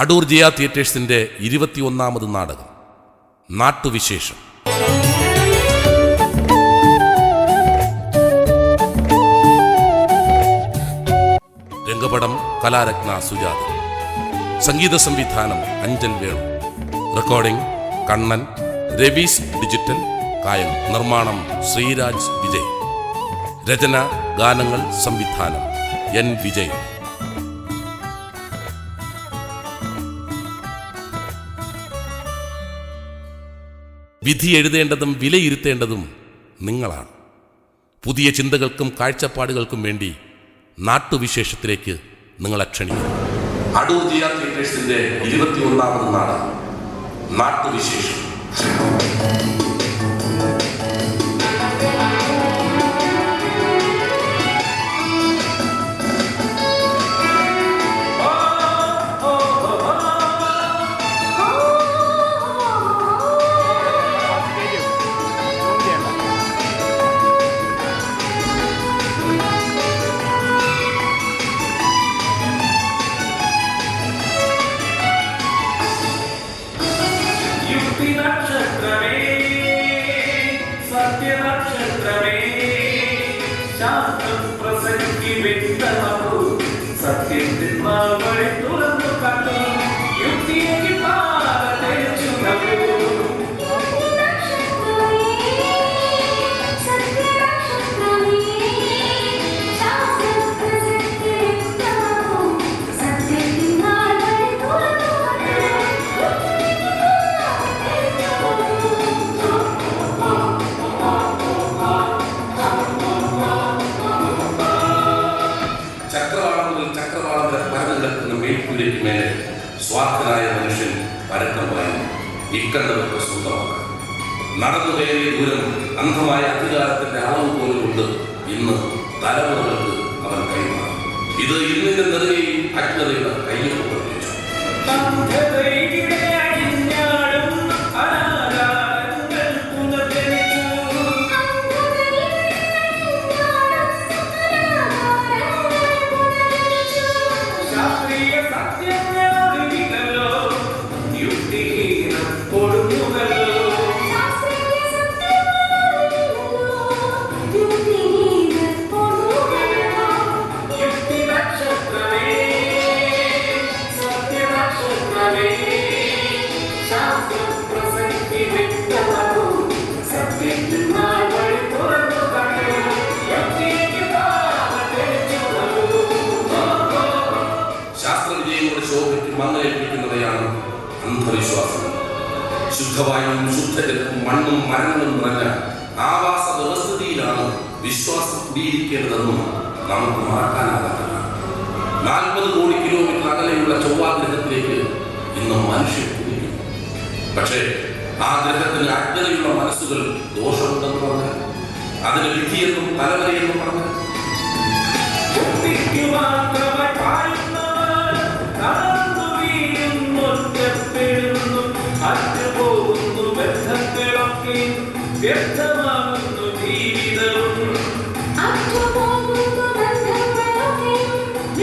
അടൂർ ജിയ തിയേറ്റേഴ്സിന്റെ 21ാമത് നാടകം നാട്ടുവിശേഷം. രംഗപടം കലാരത്ന സുജാത, സംഗീത സംവിധാനം അഞ്ചൽ വേണു, റെക്കോർഡിംഗ് കണ്ണൻ, രവീസ് ഡിജിറ്റൽ, കായം, നിർമ്മാണം ശ്രീരാജ് വിജയ്, രചന ഗാനങ്ങൾ സംവിധാനം എൻ വിജയ്. വിധി എഴുതേണ്ടതും വിലയിരുത്തേണ്ടതും നിങ്ങളാണ്. പുതിയ ചിന്തകൾക്കും കാഴ്ചപ്പാടുകൾക്കും വേണ്ടി നാട്ടുവിശേഷത്തിലേക്ക് നിങ്ങളെ ക്ഷണിക്കുന്നു. അടൂർ ജിയ തിയേറ്റേഴ്സിന്റെ 21ാമത് നാടകം നാട്ടുവിശേഷം. മേലെ സ്വാർത്ഥനായ മനുഷ്യൻ പരക്കമായി ഇക്കണ്ടവർക്ക് സ്വന്തമാക്കാം. നടന്നു കയറിയ ദൂരം അന്ധമായ അധികാരത്തിന്റെ അളവ് പോലുകൊണ്ട് ഇന്ന് തലമുറകൾക്ക് അവൻ കൈമാറും. ഇത് ഇന്നിന്റെ നെറുകയിൽ അജ്ഞതയുടെ കയ്യൊപ്പ് പ്രതീക്ഷിച്ചു. മങ്ങലേൽപ്പിക്കുന്നവയാണ് അന്ധവിശ്വാസങ്ങൾ. ശുദ്ധവായും ശുദ്ധജലവും മണ്ണും മരങ്ങളും നിറഞ്ഞ ആവാസ വ്യവസ്ഥിതിയിലാണ് വിശ്വാസം കുടിയിരിക്കേണ്ടതെന്നും നമുക്ക് മറക്കാനാകാത്തതാണ്. 40 കോടി കിലോമീറ്റർ അകലെയുള്ള ചൊവ്വാഗ്രഹത്തിലേക്ക് ഇന്ന് മനുഷ്യർ കുടിക്കുന്നു. പക്ഷേ ആ ഗ്രഹത്തിന് അജ്ഞതയുള്ള മനസ്സുകൾ ദോഷമുണ്ടെന്ന് പറഞ്ഞാൽ, അതിന് വിധിയെന്നും തലവരെയെന്നും പറഞ്ഞാൽ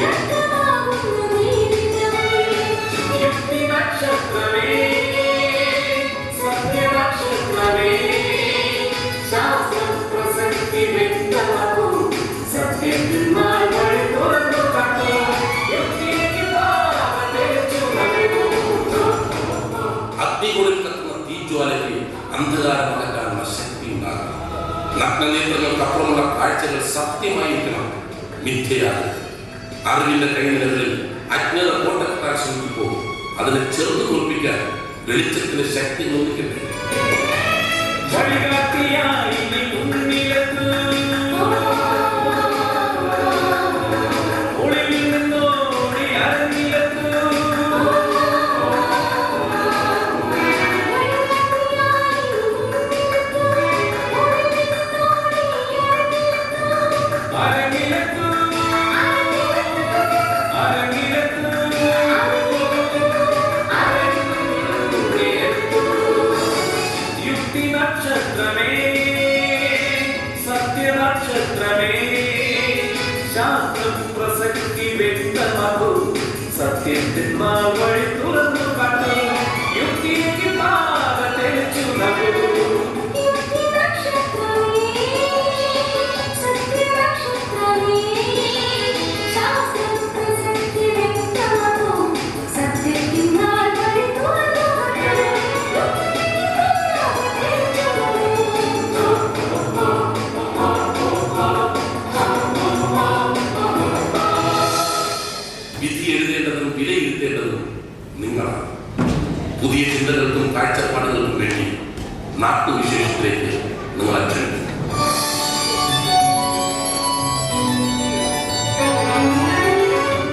വ്യർത്ഥമാകുന്നു ജീവിതവും. യുക്തി നക്ഷത്രമേ, സത്യനക്ഷത്രമേ, ശാസ്ത്രം പ്രസക്തി വ്യക്തമാക്കൂ, സത്യന്മാർ വഴി തുറന്നു കണ്ടു, യുക്തിക്ക് അഗ്നികുളിൽ കത്തുന്ന തീജ്വാലയ്ക്ക് അന്ധകാരമകറ്റാനുള്ള ശക്തി ഉണ്ടാകും. നഗ്നനേത്രങ്ങൾക്കപ്പുറമുള്ള കാഴ്ചകൾ സത്യമായിരിക്കണം, മിഥ്യയാണ്. അറിവിന്റെ കൈനിലകളിൽ അജ്ഞത കോട്ടക്കെട്ടാൻ ശ്രമിക്കുമ്പോൾ അതിനെ ചെറുതു തോൽപ്പിക്കാൻ വെളിച്ചത്തിന്റെ ശക്തി നോക്കിക്കട്ടെ. ശാസ്ത്രം പ്രസക്തി വ്യക്തമാകൂ, സത്യത്തിന്മാർ വഴി വിലയിരുത്തേണ്ടതും നിങ്ങളാണ്. പുതിയ ചിന്തകൾക്കും കാഴ്ചപ്പാടുകൾക്കും വേണ്ടി നാട്ടുവിശേഷത്തിലേക്ക് നിങ്ങൾ അച്ഛൻ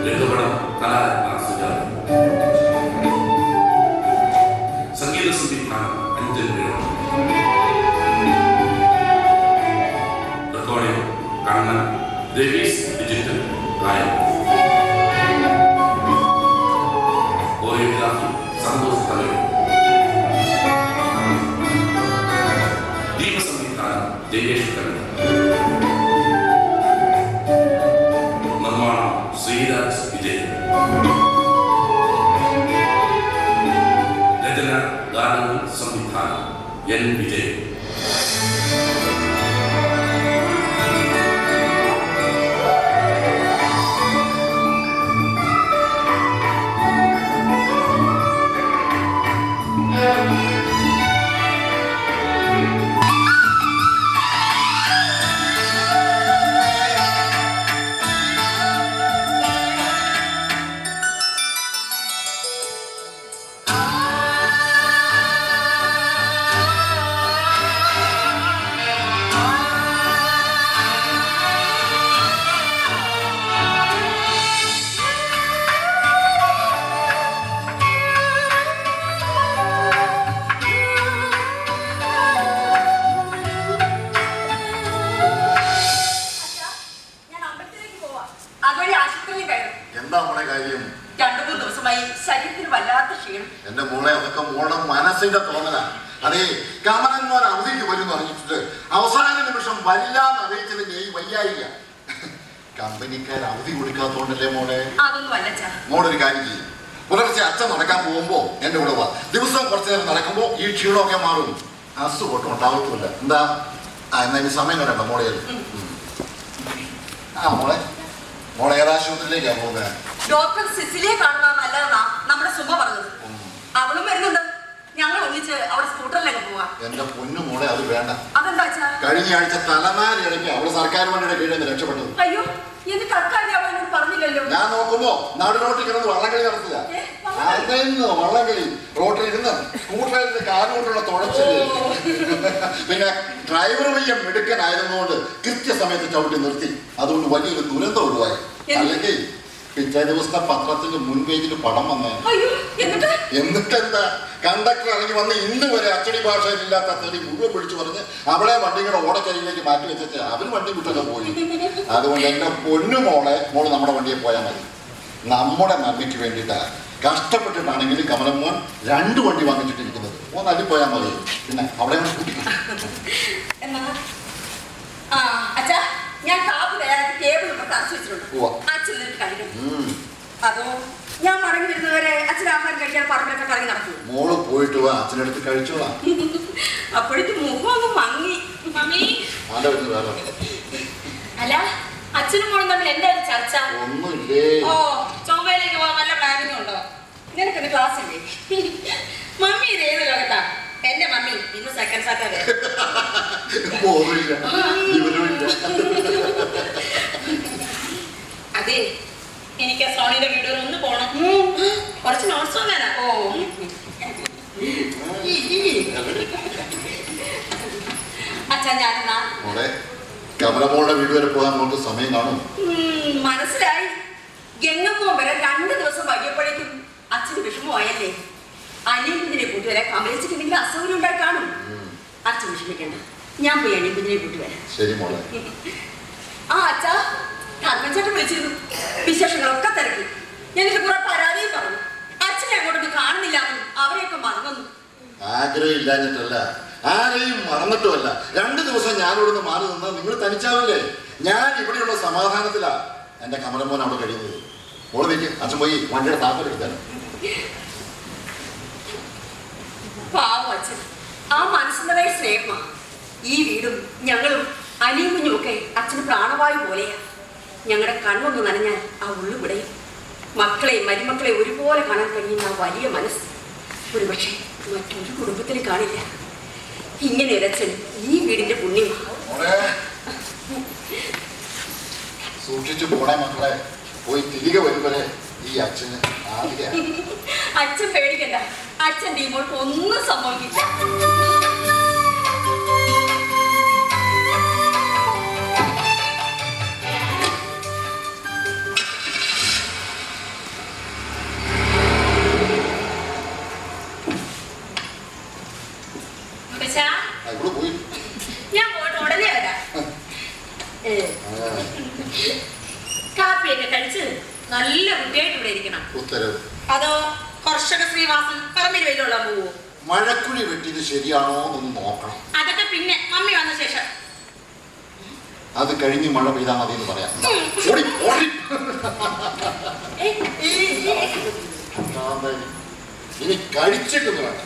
രംഗപടം കലാരത്ന സംഗീത സംവിധാനം അഞ്ചൽ വേണം. റെക്കോർഡിംഗ് കണ്ണൻ രവീസ് ഡിജിറ്റൽ ഗായകൻ. കൊറിയോഗ്രാഫി സന്തോഷ് തലവൻ. ദീപസംവിധാനം ജയേഷ് കണ്ണൻ. നിർമ്മാണം ശ്രീരാജ് വിജയ്. രചന ഗാനങ്ങൾ സംവിധാനം എൻ വിജയ്. എന്റെ മോളെ അതൊക്കെ മോളുടെ മനസ്സിന്റെ തോന്നലാണ്. അതേ കമലന്മാർ അവധിക്ക് വരും പറഞ്ഞിട്ട് അവസാന നിമിഷം വരില്ലാന്ന് അറിയിച്ചതിന്റെ ഈ വയ്യായില്ല. കമ്പനിക്കാർ അവധി കൊടുക്കാത്തോണ്ടല്ലേ മോളെ. മോളൊരു കാര്യം ചെയ്യും, പുലർച്ചെ അച്ഛൻ നടക്കാൻ പോകുമ്പോ എന്റെ കൂടെ വാ. ദിവസം കുറച്ചു നേരം നടക്കുമ്പോ ഈ ക്ഷീണമൊക്കെ മാറും, അസുഖം ഉണ്ടാവത്തുമില്ല. എന്താ എന്നാ ഇനി സമയം കണ്ടോ മോളെ. ആ മോളെ മോളെ ഏതാശുപത്രിയിലേക്കാണ് പോകുന്നത്? ഡോക്ടർ സിസിലിയെ കാണുക നല്ലതെന്നാ നമ്മുടെ സുമ പറഞ്ഞത്. അവളും വരുന്നുണ്ട്. ഞങ്ങൾ ഒന്നിച്ച് അവിടെ സ്കൂട്ടറിലേക്ക് പോവാം. എന്റെ പൊന്നു മോളെ അത് വേണ്ട. അതെന്താ? കഴിഞ്ഞ ആഴ്ച തലനാരിടയ്ക്ക് അവള് സർക്കാർ വണ്ടിയുടെ കീഴിൽ നിന്ന് രക്ഷപ്പെട്ടത്. അയ്യോ, എന്നിട്ട് അക്കാര്യം അവനോട് പറഞ്ഞില്ലല്ലോ. ഞാൻ നോക്കുമ്പോ നടുറോട്ടിൽ കിടന്ന് വള്ളംകളി നടത്തില്ല. വള്ളംകളി റോട്ടിൽ ഇരുന്ന് സ്കൂട്ടറിൽ കാലുകൊണ്ടുള്ള തുഴച്ചില്. പിന്നെ ഡ്രൈവർ വയ്യ മിടുക്കനായിരുന്നുകൊണ്ട് കൃത്യസമയത്ത് ചവിട്ടി നിർത്തി. അതുകൊണ്ട് വലിയൊരു ദുരന്തം ഒഴിവായി. അല്ലെങ്കിൽ പിറ്റേ ദിവസത്തെ പത്രത്തിന്റെ മുൻപേജിൽ പടം വന്നേ. എന്നിട്ടെന്താ, കണ്ടക്ടർ ഇറങ്ങി വന്ന് ഇന്ന് വരെ അച്ചടി ഭാഷയിലില്ലാത്ത തെറി മുഴുവൻ പിടിച്ചു പറഞ്ഞ് അവളെ വണ്ടിയുടെ ഓടക്കരിയിലേക്ക് മാറ്റി വെച്ചിട്ട് അവര് വണ്ടി വിട്ടൊക്കെ പോയി. അതുകൊണ്ട് എന്റെ പൊന്നു മോള് നമ്മുടെ വണ്ടിയെ പോയാൽ മതി. നമ്മുടെ നന്മയ്ക്ക് വേണ്ടിയിട്ടാ കഷ്ടപ്പെട്ടിട്ടാണെങ്കിലും കമലമോൻ 2 വണ്ടി വാങ്ങിച്ചിട്ടിരിക്കുന്നത്. ഒന്ന് അടി പോയാൽ മതി. പിന്നെ അവിടെ ഞാൻ കാപ്പ് തയ്യാറാക്കി ടേബിൾ തറച്ചു വെച്ചിട്ടുണ്ട്. അച്ഛൻ കഴിക്കണം. അതോ ഞാൻ മടങ്ങി വരുന്നവരെ അച്ഛൻ ആഹാരം കഴിക്കാൻ പറമ്പിലൊക്കെ കറങ്ങി നടക്കും. മോള് പോയിട്ട് വാ, അച്ഛനടുത്ത് കഴിച്ചോളാം. അപ്പോഴേക്കും മുഖം ഒന്ന് മങ്ങി. മമ്മി അല്ല, അച്ഛനും മോളും തമ്മിൽ എന്തായാലും ചർച്ച ഒന്നുമില്ലേ? ഓ, ചൊവ്വയിലേക്ക് പോകാൻ വല്ല പ്ലാനിങ് ഉണ്ടോ? നിനക്കെന്ന് ക്ലാസ് ഇല്ലേ? മമ്മി ഇത് ഏത് ലോകത്താ? എന്റെ മമ്മി ഇന്ന് സെക്കൻഡ് സാറ്റർഡേ. അതെ, എനിക്ക് ആ സോണിയുടെ വീഡിയോ ഒന്ന് പോണം. കുറച്ച് നോട്ട്സ് വന്നാ. ഓ അച്ഛാ, ഞാനെന്നാ കമലമോളുടെ വീട് വരെ പോകാൻ നമുക്ക് സമയം കാണും. മനസ്സിലായി. ഗംഗമ്മ വരെ 2 ദിവസം വൈകിയപ്പോഴേക്കും അച്ഛന് വിഷമമായല്ലേ. അനിയൻകുഞ്ഞിനെ കൂട്ടുവരാൻ കമലിച്ചിട്ട് എന്തെങ്കിലും അസൗകര്യം ഉണ്ടായി കാണും. അച്ഛൻ വിഷമിക്കണ്ട, ഞാൻ പോയി അനിയൻകുഞ്ഞിനെ കൂട്ടുവരാം. ശരി മോളെ. ആ അച്ഛാ, കർമ്മച്ചേട്ടൻ വിളിച്ചിരുന്നു. വിശേഷങ്ങളൊക്കെ തിരക്കി. എനിക്ക് കുറെ പരാതിയും പറഞ്ഞു. അച്ഛനെ അങ്ങോട്ടൊന്നും കാണുന്നില്ലാന്നും അവരെയൊക്കെ മറന്നു. ആഗ്രഹം ഇല്ലാഞ്ഞിട്ടല്ല, ആരെയും മറന്നിട്ടുമല്ല. 2 ദിവസം ഞാനിവിടുന്ന് മാറി നിന്നാൽ നിങ്ങൾ തനിച്ചാവില്ലേ? ഞാൻ ഇവിടെയുള്ള സമാധാനത്തിലാ എന്റെ കമലമോൻ അവിടെ കഴിയുന്നത്. മോള് വെക്ക്, അച്ഛൻ പോയി വണ്ടിയുടെ താക്കോലെടുത്താൽ. പാവം അച്ഛൻ, ആ മനസ്സിന്റെ സ്നേഹമാ. ഈ വീടും ഞങ്ങളും അനിയും കുഞ്ഞും ഒക്കെ അച്ഛന് പ്രാണവായു പോലെയാ. ഞങ്ങളുടെ കണ്ണൊന്ന് നനഞ്ഞാൽ ആ ഉള്ളുവിടയും. മക്കളെ മരുമക്കളെ ഒരുപോലെ കാണാൻ കഴിയുന്ന ആ വലിയ മനസ്സ് ഒരുപക്ഷെ മറ്റൊരു കുടുംബത്തിൽ കാണില്ല. ഇങ്ങനെ ഒരച്ഛൻ ഈ വീടിന്റെ പുണ്യമാണ്. സൂക്ഷിച്ചു പോണേ മക്കളെ. പോയി തിരികെ വരുമ്പോ ഈ അച്ഛന് ആദ്യ അച്ഛൻ പേടിക്കണ്ട, അച്ഛൻ ടീമോൾക്ക് ഒന്നും സംഭവിക്കില്ല. ഇവിടെ പോയി ഞാൻ പോയിട്ട് ഉടനെ വരാം. കാപ്പിയൊക്കെ കഴിച്ച് നല്ല കുട്ടിയായിട്ട് ഇവിടെ ഇരിക്കണം. ഉത്തരവ്. അതോ കർഷക ശ്രീവാസൻ പറമ്പിൽ വെയിലുള്ള പോവോ? മഴക്കുഴി വെട്ടിയത് ശരിയാണോ എന്നൊന്ന് നോക്കണം. അതൊക്കെ പിന്നെ മമ്മി വന്ന ശേഷം. അത് കഴിഞ്ഞ് മഴ പെയ്താൽ മതി എന്ന് പറയാം. ഓടി, ഓടി. ഇനി കഴിച്ചിട്ടൊന്നും വേണ്ട.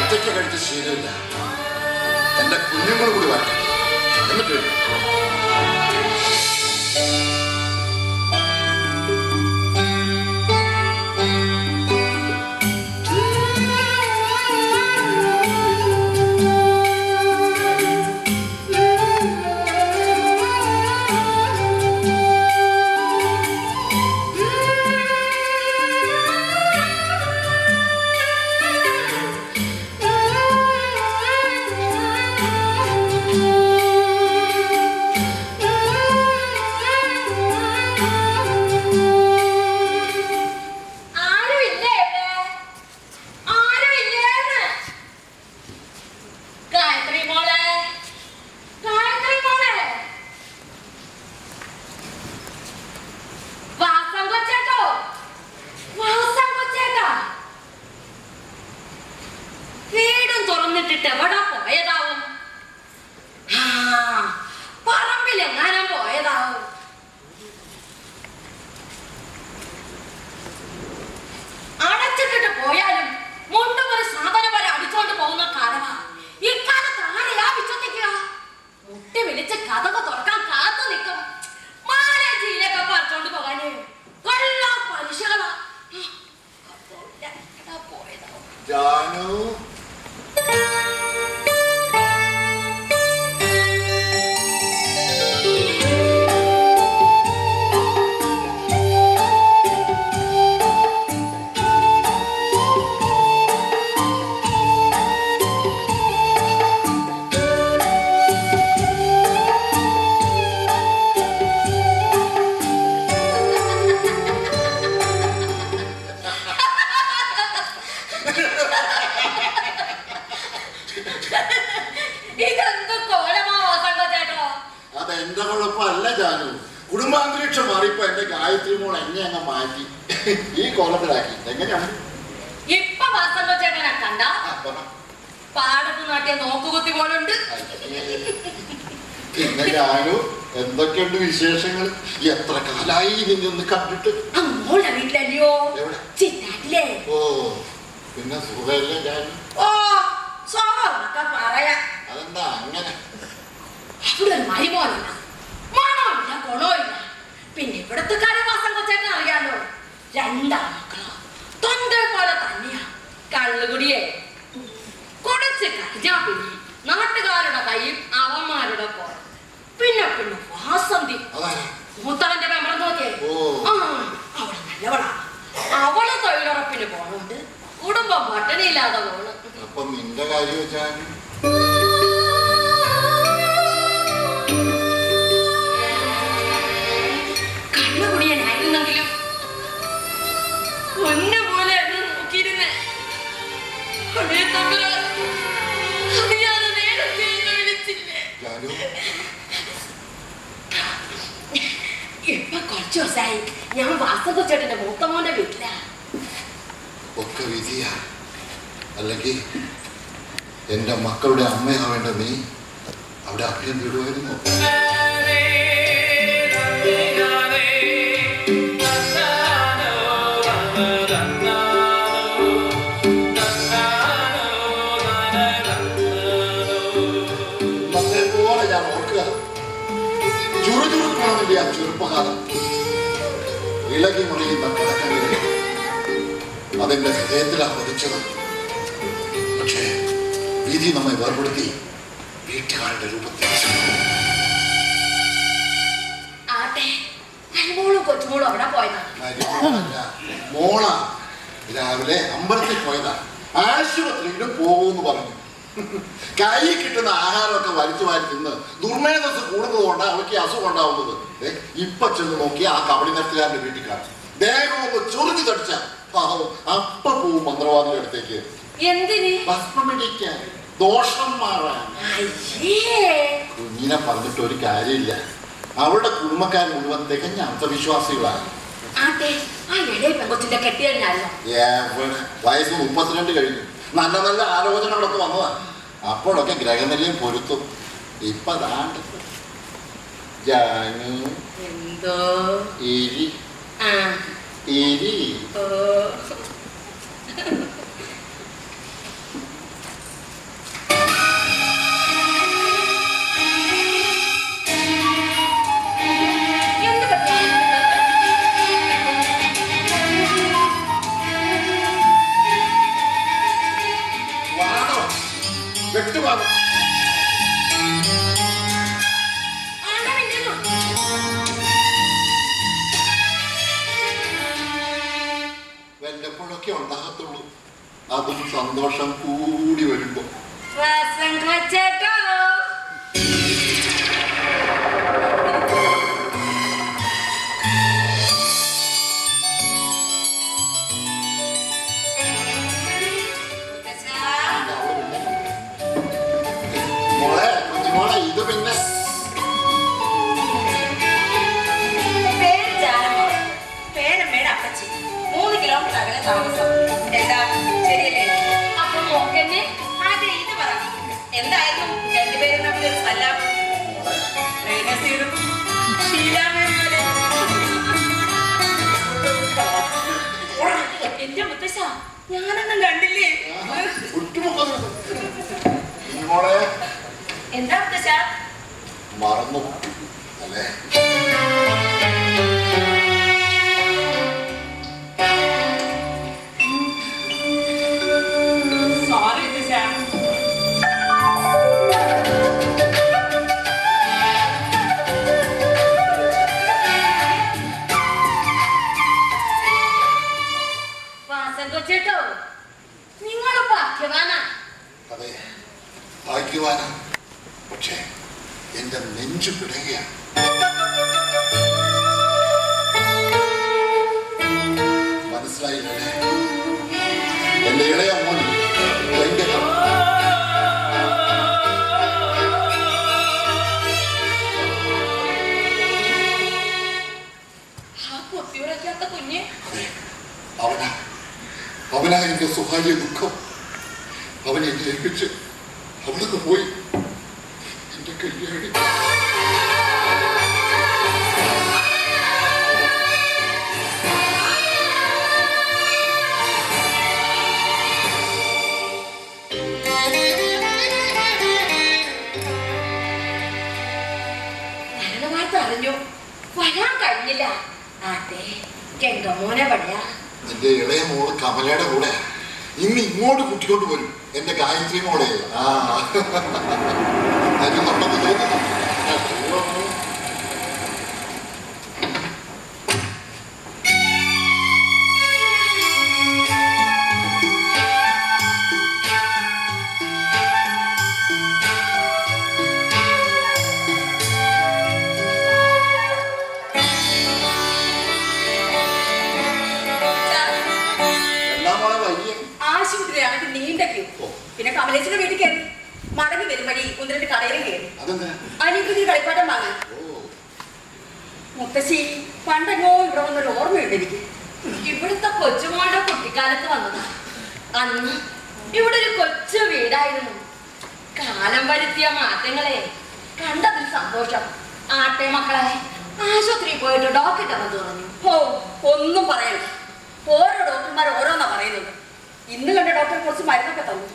ഒറ്റയ്ക്ക് കഴിച്ച ശീലമില്ല. എന്റെ കുഞ്ഞുങ്ങൾ കൂടി വരട്ടെ എന്നിട്ട് എവിടെ പോയതാവും? പറമ്പിലെങ്ങാനും പോയതാവും. അടച്ചിട്ടിട്ട് പോയാലും മുണ്ടും ഒരു സാധനം വരെ അടിച്ചോണ്ട് പോകുന്ന കാലമാ. ഇക്കാലത്ത് ആരെയാ വിശ്വസിക്കുക? മുട്ടി വിളിച്ച് കഥക് തുറക്കാൻ കാത്തു നിൽക്കും. മാലജീലൊക്കെ പറിച്ചോണ്ട് പോകാനേ കൊല്ലാ പലിശകളാ. പോയതാവും. ജാനു അതെന്റെ കുഴപ്പമല്ല ജാനു. കുടുംബാന്തരീക്ഷം മാറിയപ്പോ എന്റെ ഗായത്രി മോൾ എന്നെ അങ്ങ് മാറ്റി ഈ കോലത്തിലാക്കി. എങ്ങനെയാണ് ഇപ്പൊ വാസന്തോ ചേട്ടനെ കണ്ട പാടത്ത് നാട്ടിയ നോക്കുകുത്തി പോലുണ്ട്. പിന്നെ ജാനു എന്തൊക്കെയുണ്ട് വിശേഷങ്ങൾ? എത്ര കാലായി നിന്നൊന്ന് കണ്ടിട്ട്? മോളുടെ വീട്ടിലല്ലയോ? എവിടെ? ചിറ്റാറ്റിലെ. ഓ പിന്നെ സുഖല്ലേ ജാനു? ഓ സ്വഭാവമൊക്കെ പറയാ. അതെന്താ അങ്ങനെ? അവിടെ ഒരു മരുമോനില്ല, മണമില്ല, ഗുണമില്ല. പിന്നെ ഇവിടുത്തെ കരവാസം കൊച്ചേട്ടൻ അറിയാലോ, രണ്ടാം മക്കളോ തൊണ്ട പോലെ തന്നെയാ. കള്ളുകുടിയെ കുടിച്ച് കഴിഞ്ഞാ പിന്നെ നാട്ടുകാരുടെ കയ്യിൽ അവന്മാരുടെ പോലെ. പിന്നെ പിന്നെ വാസന്തി മൂത്തവന്റെ മെമ്പറം നോക്കിയേ. അവള് നല്ലവളാ. അവള് തൊഴിലുറപ്പിന് പോണുണ്ട്, കുടുംബം പട്ടിണിയില്ലാതെ പോണ്. അപ്പൊ നിന്റെ കാര്യം വെച്ചാൽ കണ്ണുകുടിയനായിരുന്നെങ്കിലും ഒന്നു പോലെ എന്നെ നോക്കിയിരുന്നേ. നേരത്തെ വിളിച്ചില്ലേ? ഇപ്പൊ കുറച്ചു ദിവസമായി ഞാൻ വാസന്ത ചേട്ടന്റെ മൂത്തമോന്റെ വീട്ടിലാ. ഒക്കെ വിധിയാ. അല്ലെങ്കിൽ എന്റെ മക്കളുടെ അമ്മയാവേണ്ട നീ അവിടെ അഭയം തേടുമായിരുന്നു. പോലെ ഞാൻ ഓർക്കുക, ചുറുചുറുക്കണമെന്റെ ആ ചെറുപ്പകാലം, ഇളകി മുറിയുന്ന പടക്കങ്ങളിൽ അതെന്റെ ഹൃദയത്തിലാണ് പതിച്ചത്. പക്ഷേ വിധി നമ്മെ വേർപെടുത്തി വീട്ടുകാരുടെ രൂപത്തിൽ ആട്ടെ അനുമോളും കൊച്ചുമോളും അവിടെ പോയതാണ്. മോള രാവിലെ അമ്പലത്തിൽ പോയതാ. ആശുപത്രിയിലും പോകുമെന്ന് പറഞ്ഞു. കൈ കിട്ടുന്ന ആഹാരമൊക്കെ വലിച്ചു വാരി തിന്ന് ദുർമേധസ് കൂടുന്നതുകൊണ്ട് അവർക്ക് അസുഖം ഉണ്ടാവുന്നത്. ഇപ്പൊ ചെന്ന് നോക്കി ആ കബഡി നിർത്തുകാരന്റെ വീട്ടിൽ കാണും. ദേഹം ഒന്ന് ചൊറിഞ്ഞു തടിച്ച പാവം അപ്പ പോവും മന്ത്രവാദിയുടെ അടുത്തേക്ക്. എന്തിന്? ഭസ്മമിടിക്കാൻ, ദോഷം മാറാൻ. കുഞ്ഞിനെ പറഞ്ഞിട്ട് ഒരു കാര്യമില്ല. അവളുടെ കുടുംബക്കാർ മുഴുവൻ തികഞ്ഞ അന്ധവിശ്വാസികളാണ്. വയസ്സ് 32 കഴിഞ്ഞു. നല്ല നല്ല ആലോചനകളൊക്കെ വന്നതാണ്. അപ്പോഴൊക്കെ ഗ്രഹനിലയും പൊരുത്തും. ഇപ്പൊ ജാനു എന്തോ ഇരി ഇരി വെട്ടുപാകം വല്ലപ്പോഴൊക്കെ ഉണ്ടാകത്തുള്ളൂ. അതും സന്തോഷം കൂടി വരുമ്പോ. മോളെ കുഞ്ഞുമോളെ ഇത് പിന്നെ പേരമ്മയുടെ അപ്പച്ചി 3 കിലോമീറ്റർ അകലെ താമസം. എന്താ ശരിയല്ലേ? അപ്പൊ മോക്കന്നെ അതെ ഇത് പറ. എന്തായിരുന്നു രണ്ടുപേരും തമ്മിലൊരു സല്ലാം? എന്റെ മുത്തശ്ശ ഞാനൊന്നും കണ്ടില്ലേ? എന്താ മുത്തശ്ശ? മറന്നു അല്ലേ? സോറി മുത്തശ്ശ. കൊച്ചേട്ടോ നിങ്ങൾ ഭാഗ്യവാനാ. അതെ ഭാഗ്യവാനാ. പക്ഷേ എന്റെ നെഞ്ചു പിടയുകയാണ്. മനസ്സിലായില്ലേ? എന്റെ ഇളയ മോൻ ലംഘനം. കുഞ്ഞ് അവനാ എന്റെ സ്വകാര്യ ദുഃഖം. അവനെ ഏൽപ്പിച്ച് അവിടുന്ന് പോയി എന്റെ കല്യാണി. അറിഞ്ഞു വരാൻ കഴിഞ്ഞില്ല. അതെ കെങ്കമോനെ പറയാ. എന്റെ ഇളയ മോള് കമലയുടെ കൂടെ ഇന്ന് ഇങ്ങോട്ട് കുട്ടിക്കൊണ്ട് വരും. എന്റെ ഗായത്രി മോളെ അതിനുണ്ടെന്ന് തോന്നുന്നു. ആശുപത്രിയാണെങ്കിൽ നീണ്ട ക്യൂ. പിന്നെ കമലേച്ചിന്റെ വീട്ടിൽ കയറി മടങ്ങി വരും വഴി 1-2 കടയിലും കയറി അനിയത്തിന് കളിപ്പാട്ടം വാങ്ങാൻ. മുത്തശ്ശി പണ്ടെങ്ങോ ഇവിടെ വന്നൊരു ഓർമ്മയുണ്ട് എനിക്ക്. ഇവിടുത്തെ കൊച്ചുമോളുടെ കുട്ടിക്കാലത്ത് വന്നതാ. അന്ന് ഇവിടെ ഒരു കൊച്ചു വീടായിരുന്നു. കാലം വരുത്തിയ മാറ്റങ്ങളെ കണ്ടതിൽ സന്തോഷം. ആട്ടെ മക്കളെ ആശുപത്രിയിൽ പോയിട്ട് ഡോക്ടർ തന്നു പറഞ്ഞു. ഒന്നും പറയണ്ട. ഓരോ ഡോക്ടർമാർ ഓരോന്നാ പറയുന്നത്. ഇന്ന് കണ്ട ഡോക്ടർ കുറച്ച് മരുന്നൊക്കെ തന്നു.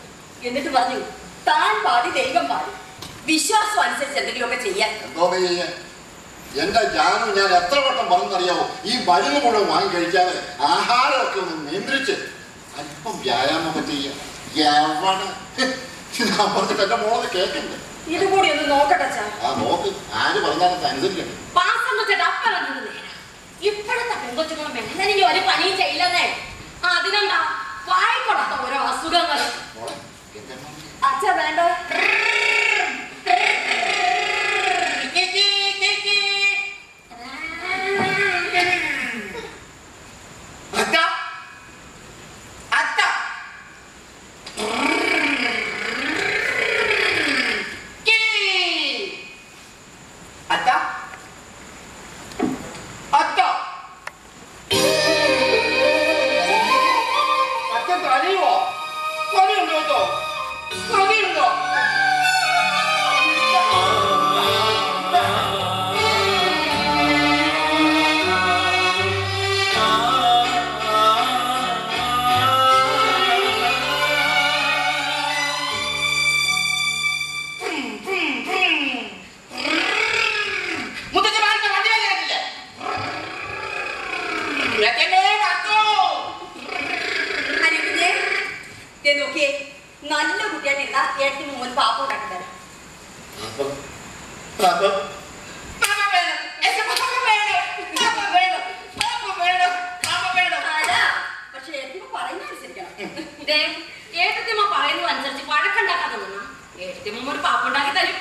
എന്നിട്ട് പറഞ്ഞു താൻ പാതി ദൈവം പാതി. വിശ്വാസം അനുസരിച്ച് എന്തെങ്കിലുമൊക്കെ ചെയ്യാൻ. എന്റെ ജാനം ഞാൻ എത്ര വട്ടം പറഞ്ഞറിയാവോ? ഈ മരുന്ന് മുഴുവൻ വാങ്ങി കഴിക്കാതെ ആഹാരമൊക്കെ ഒന്ന് നിയന്ത്രിച്ച് അല്പം വ്യായാമമൊക്കെ ചെയ്യാം. പറഞ്ഞിട്ട് എന്റെ മോളത് കേൾക്കണ്ടേ? ഇത് കൂടി ഒന്ന് നോക്കട്ടെ അച്ഛാ. ആ നോക്ക്, ആര് പറഞ്ഞാലും അനുസരിക്കണം. പാസം വെച്ചിട്ട് അപ്പറഞ്ഞത് നേരം. ഇപ്പോഴത്തെ പെൺകൊച്ചുങ്ങളും പെണ്ണിനെനിക്ക് ഒരു പണിയും ചെയ്യില്ലെന്നേ. അതിനെന്താ വായിക്കൊള്ളാത്ത ഓരോ അസുഖങ്ങൾ. മോളെ എന്റെ അമ്മ. അച്ഛ വേണ്ട. നോക്കിയേ, നല്ല കുട്ടിയായിട്ടിരുന്ന ഏട്ടിന് മുമ്പിൽ പാപ്പ ഉണ്ടാക്കി തരാം. പക്ഷെ ഏട്ടിന് പറയുന്ന അനുസരിക്കണം. ഏട്ടത്തിമ്മ പറയുന്നത് അനുസരിച്ച് വഴക്കുണ്ടാക്കാൻ തോന്നുന്നു. ഏട്ടത്തിമ്മ ഒരു പാപ്പ ഉണ്ടാക്കി തരും.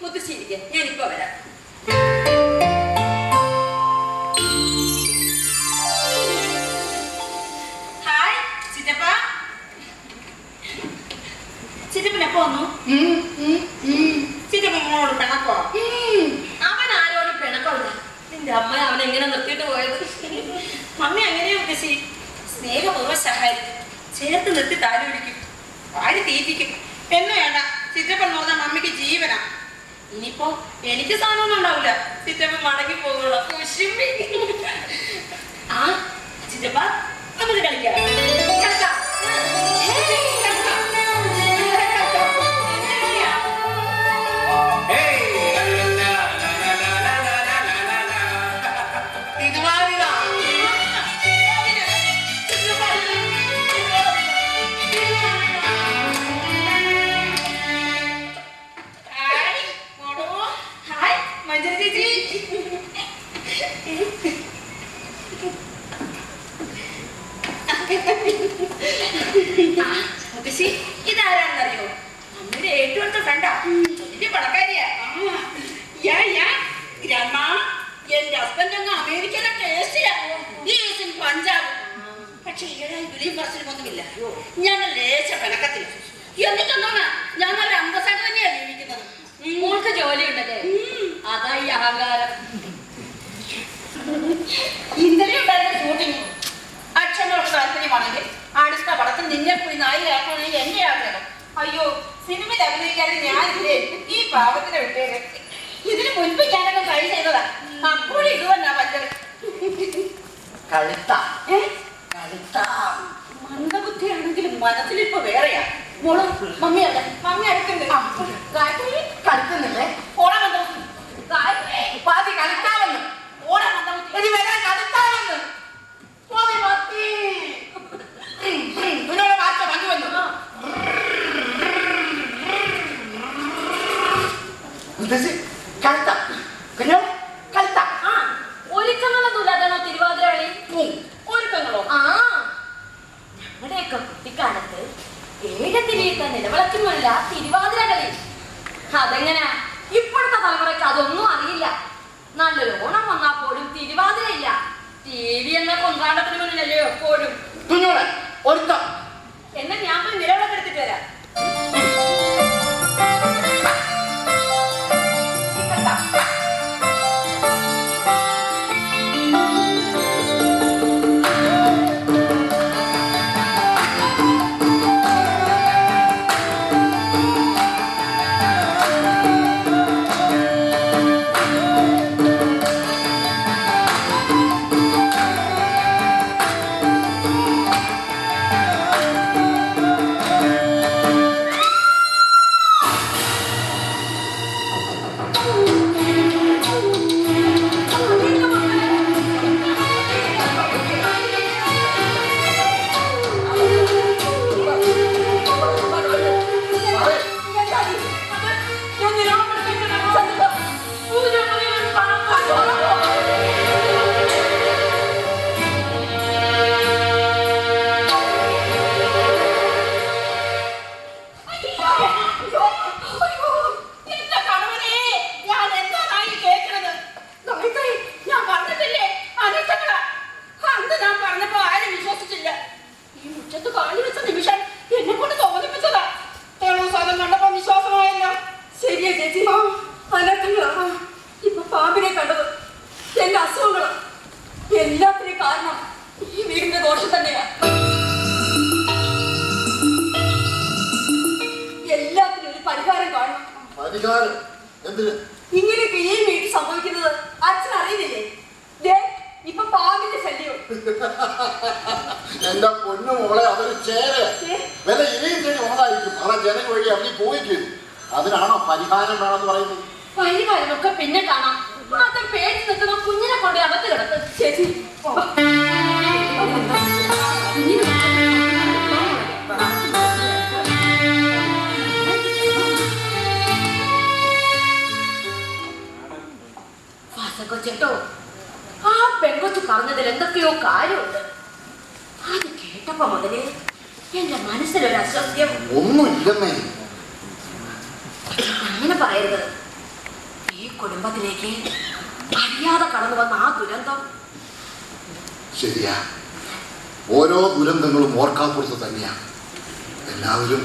മുത്തശ്ശേരിക്ക് ഞാനിപ്പോ വരാം. ചിറ്റപ്പനെപ്പോ വന്നു? ചിറ്റപ്പനോട് പിണക്കോ? അവൻ ആരോടും പിണക്കമില്ല. നിന്റെ അമ്മ അവനെ എങ്ങനെ നിർത്തിയിട്ട് പോയത്? മമ്മി അങ്ങനെയോ ഉദ്ദേശി സ്നേഹപൂർവ്വ സഹായിക്കും, ചേർത്ത് നിർത്തി താലി പിടിക്കും, വാരി തീറ്റിക്കും. എന്ന് വേണ്ട, ചിറ്റപ്പൻ എന്ന് പറഞ്ഞാൽ മമ്മിക്ക് ജീവനാ. ഇനിയിപ്പോ എനിക്ക് സാധനമൊന്നും ഉണ്ടാവില്ല. ചിറ്റപ്പൻ മടങ്ങി പോകുള്ള ആ ചിറ്റപ്പ നമുക്ക് കളിക്കാം. മുത്തശ്ശി ഇതാരാണെന്നറിയോ? അമ്മയുടെ ഏറ്റവും അടുത്ത ഫ്രണ്ടാ, വലിയ പണക്കാരിയാ. എന്റെ ഹസ്ബൻഡ് അങ്ങ് അമേരിക്കയിലെ പഞ്ചാബ്. പക്ഷെ ഏഴായി വിളിയും പറച്ചിലൊന്നുമില്ല. ഞങ്ങൾ ലേശ പിണക്കത്തില്ല. എന്നിട്ടെന്താണ് ഞാൻ നല്ല അന്തസ്സായിട്ട് തന്നെയാണ് ജീവിക്കുന്നത്. മോൾക്ക് ജോലി ഉണ്ടല്ലേ, അതാ ഈ അഹങ്കാരം. ഇന്നലെ ഉണ്ടായിരുന്ന ഷൂട്ടിങ് അച്ഛനോട് താല്പര്യമാണെങ്കിൽ അടുത്ത പടത്തിൽ നിന്നെ പോയി നായികയാക്കണമെങ്കിൽ എന്റെ ആഗ്രഹം. അയ്യോ, സിനിമയിൽ അഭിനയിക്കാതെ ഞാനില്ലേ ഈ പാവത്തിനെ വിട്ടേര്. ഇതിന് മുൻപ് ഞാനൊക്കെ ട്രൈ ചെയ്തതാ. അപ്പോഴും ഇത് തന്നെ പറ്റത്. കഴുത്ത മന്ദബുദ്ധിയാണെങ്കിലും മനസ്സിലിപ്പോ വേറെയാ. മോള് മമ്മി അല്ല, മമ്മി അടുത്തുണ്ട്. കളിക്കുന്നില്ലേ? ഓടാ മന്ദബുദ്ധി, പാതി കളിക്കാമെന്ന്. ഓടാ മന്ദബുദ്ധി, ഇനി വരാൻ കളിക്കാമെന്ന്. മാറ്റം വന്നു വന്നു. ഒരുക്കങ്ങളൊന്നുമില്ലാതാണോ തിരുവാതിര കളി? ഒരുക്കങ്ങളോ? ആ, ഞങ്ങളുടെയൊക്കെ കുട്ടിക്കാലത്ത് ഏഴത്തിരിയൊക്കെ നിലവിളക്കുന്നില്ല തിരുവാതിര കളി. അതെങ്ങനാ? ഇപ്പോഴത്തെ തലമുറയ്ക്ക് അതൊന്നും അറിയില്ല. നല്ലൊരു ഓണം വന്നാൽ പോലും തിരുവാതിര ഇല്ല. TV എന്ന കൊണ്ടാട്ടത്തിന് മുന്നിലല്ലേ എപ്പോഴും. എന്നെ ഞാൻ പോയി നിലവിളക്ക് എടുത്തിട്ട് വരാം. പറഞ്ഞു വെച്ച നിമിഷം എന്നെ കൊണ്ട് തോന്നിപ്പിച്ചതാ. തെളിവ് സാധനം കണ്ടപ്പോ വിശ്വാസമായല്ലോ. ശരിയാ ചേച്ചി, അനർത്ഥങ്ങളാ ഇപ്പൊ പാമ്പിനെ കണ്ടത്. എന്റെ അസുഖങ്ങളാ എല്ലാത്തിനും കാരണം ഈ വീടിന്റെ ദോഷം തന്നെയാ. എല്ലാത്തിനും ഒരു പരിഹാരം കാണണം. പരിഹാരം എന്തിന്? ഇങ്ങനെയൊക്കെ ഈ വീട്ടിൽ സംഭവിക്കുന്നത് അച്ഛൻ അറിയുന്നില്ലേ? ഇപ്പൊ പാമ്പിന്റെ ശല്യം. എന്റെ പൊന്നു മോളെ, അതൊരു ചേര വില ഇനിയും തേടി വന്നതായിരിക്കും. അവളെ ജനൽ വഴി ഇറങ്ങി പോവുകയും. അതിനാണോ പരിഹാരം വേണമെന്ന് പറയുന്നത്? പരിഹാരമൊക്കെ പിന്നെ കാണാം. മാത്രം പേടിച്ച് നിൽക്കുന്ന കുഞ്ഞിനെ കൊണ്ട് അകത്ത് കിടക്കും. ചേച്ചി കൊച്ചേട്ടോ, ആ പെൺകൊച്ചു പറഞ്ഞതിൽ എന്തൊക്കെയോ കാര്യമുണ്ട്. അത് കേട്ടപ്പോ മുതലേ എന്റെ മനസ്സിലൊരു അസ്വസ്ഥ്യം. ഒന്നുമില്ലെന്നേ. അങ്ങനെ പറയരുത്. ഈ കുടുംബത്തിലേക്ക് അറിയാതെ കടന്നു വന്ന ആ ദുരന്തം. ശരിയാ, ഓരോ ദുരന്തങ്ങളും ഓർക്കാപ്പുറത്ത് തന്നെയാണ്. എല്ലാവരും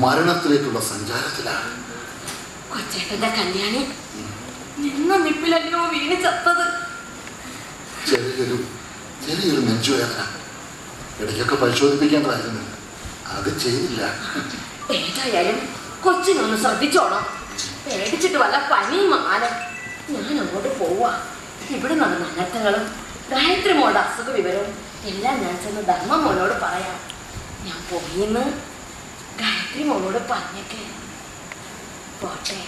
മരണത്തിലേക്കുള്ള സഞ്ചാരത്തിലാണ്. കൊച്ചേട്ടന്റെ കല്യാണി നിന്ന നിപ്പിലല്ലോ വീണ് ചത്തത്. ചെറിയൊരു നെഞ്ചുവേദന. ഇടയ്ക്കൊക്കെ പരിശോധിപ്പിക്കേണ്ടതായിരുന്നു. അത് ചെയ്തില്ല. ഏതായാലും കൊച്ചിനൊന്ന് ശ്രദ്ധിച്ചോണം. പേടിച്ചിട്ട് വല്ല പനിയും മാനം. ഞാൻ അങ്ങോട്ട് പോവാ. ഇവിടെ നടന്ന അനർത്ഥങ്ങളും ഗായത്രി മോളുടെ അസുഖ വിവരവും എല്ലാം ഞാൻ ചെന്ന് ധർമ്മ മോനോട് പറയാം. ഞാൻ പോയിന്ന് ഗായത്രി മോളോട് പറഞ്ഞേക്കേ. പോട്ടെ.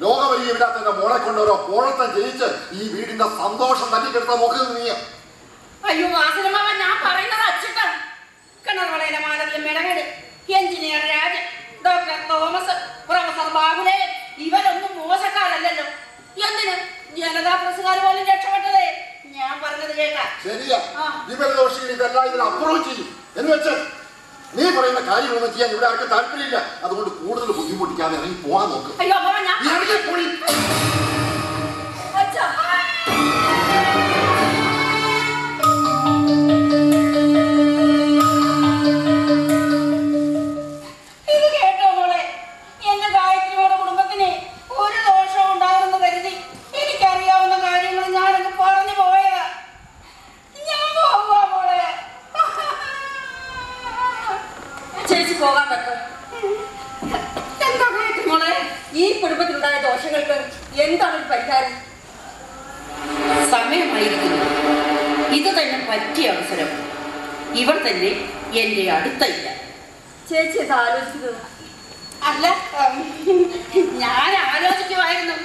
ലോകവലിയില്ലാത്ത മോളെ കൊണ്ടോരോ പോഴത്തെ ജയിച്ച് ഈ വീടിന്റെ സന്തോഷം തട്ടിക്കെടുത്ത നോക്കുന്നത് നീ. അയ്യോ വാസനമാവൻ, ഞാൻ പറയുന്നത് അച്ഛട്ടാ. കിണർവളയിലെ മാനവീയ മെടകേട്, engineer Rajan, doctor Thomas, professor ബാബുലേ, ഇവരൊന്നും മോശക്കാരല്ലല്ലോ. എന്തിന് ജനതാ പ്രസുകാർ പോലും രക്ഷപ്പെട്ടതേ. ഞാൻ പറഞ്ഞത് കേൾക്കാം. ശരിയാ, ഇവർ ദോഷികൾ ഇതെല്ലാം ഇതിനപ്പുറവും ചെയ്യും എന്ന് വെച്ച് നീ പറയുന്ന കാര്യങ്ങളൊന്നും ചെയ്യാൻ ഇവിടെ ആർക്കും താല്പര്യമില്ല. അതുകൊണ്ട് കൂടുതൽ ബുദ്ധിമുട്ടിക്കാതെ ഇറങ്ങി പോവാൻ നോക്ക്. അയ്യോ ഞാൻ ഇത് കേട്ടോ മോളെ, എന്റെ ഗായത്രിയുടെ കുടുംബത്തിന് ഒരു ദോഷവും ഉണ്ടാകുമെന്ന് കരുതി എനിക്കറിയാവുന്ന കാര്യങ്ങൾ ഞാനൊന്ന് പറഞ്ഞു പോയതാ. ഞാൻ പോവാ മോളെ. ചേച്ചി പോകാൻ പറ്റും. എന്താ മോളെ, ഈ കുടുംബത്തിലുണ്ടായ ദോഷങ്ങൾക്ക് എന്താണ് ഒരു പരിഹാരം? സമയമായിരിക്കുന്നു. ഇത് തന്നെ പറ്റിയ അവസരം. ഇവൾ തന്നെ എന്റെ അടുത്തല്ല. ചേച്ചി ഇത് ആലോചിക്കുന്നത്? അല്ല, ഞാൻ ആലോചിക്കുമായിരുന്നു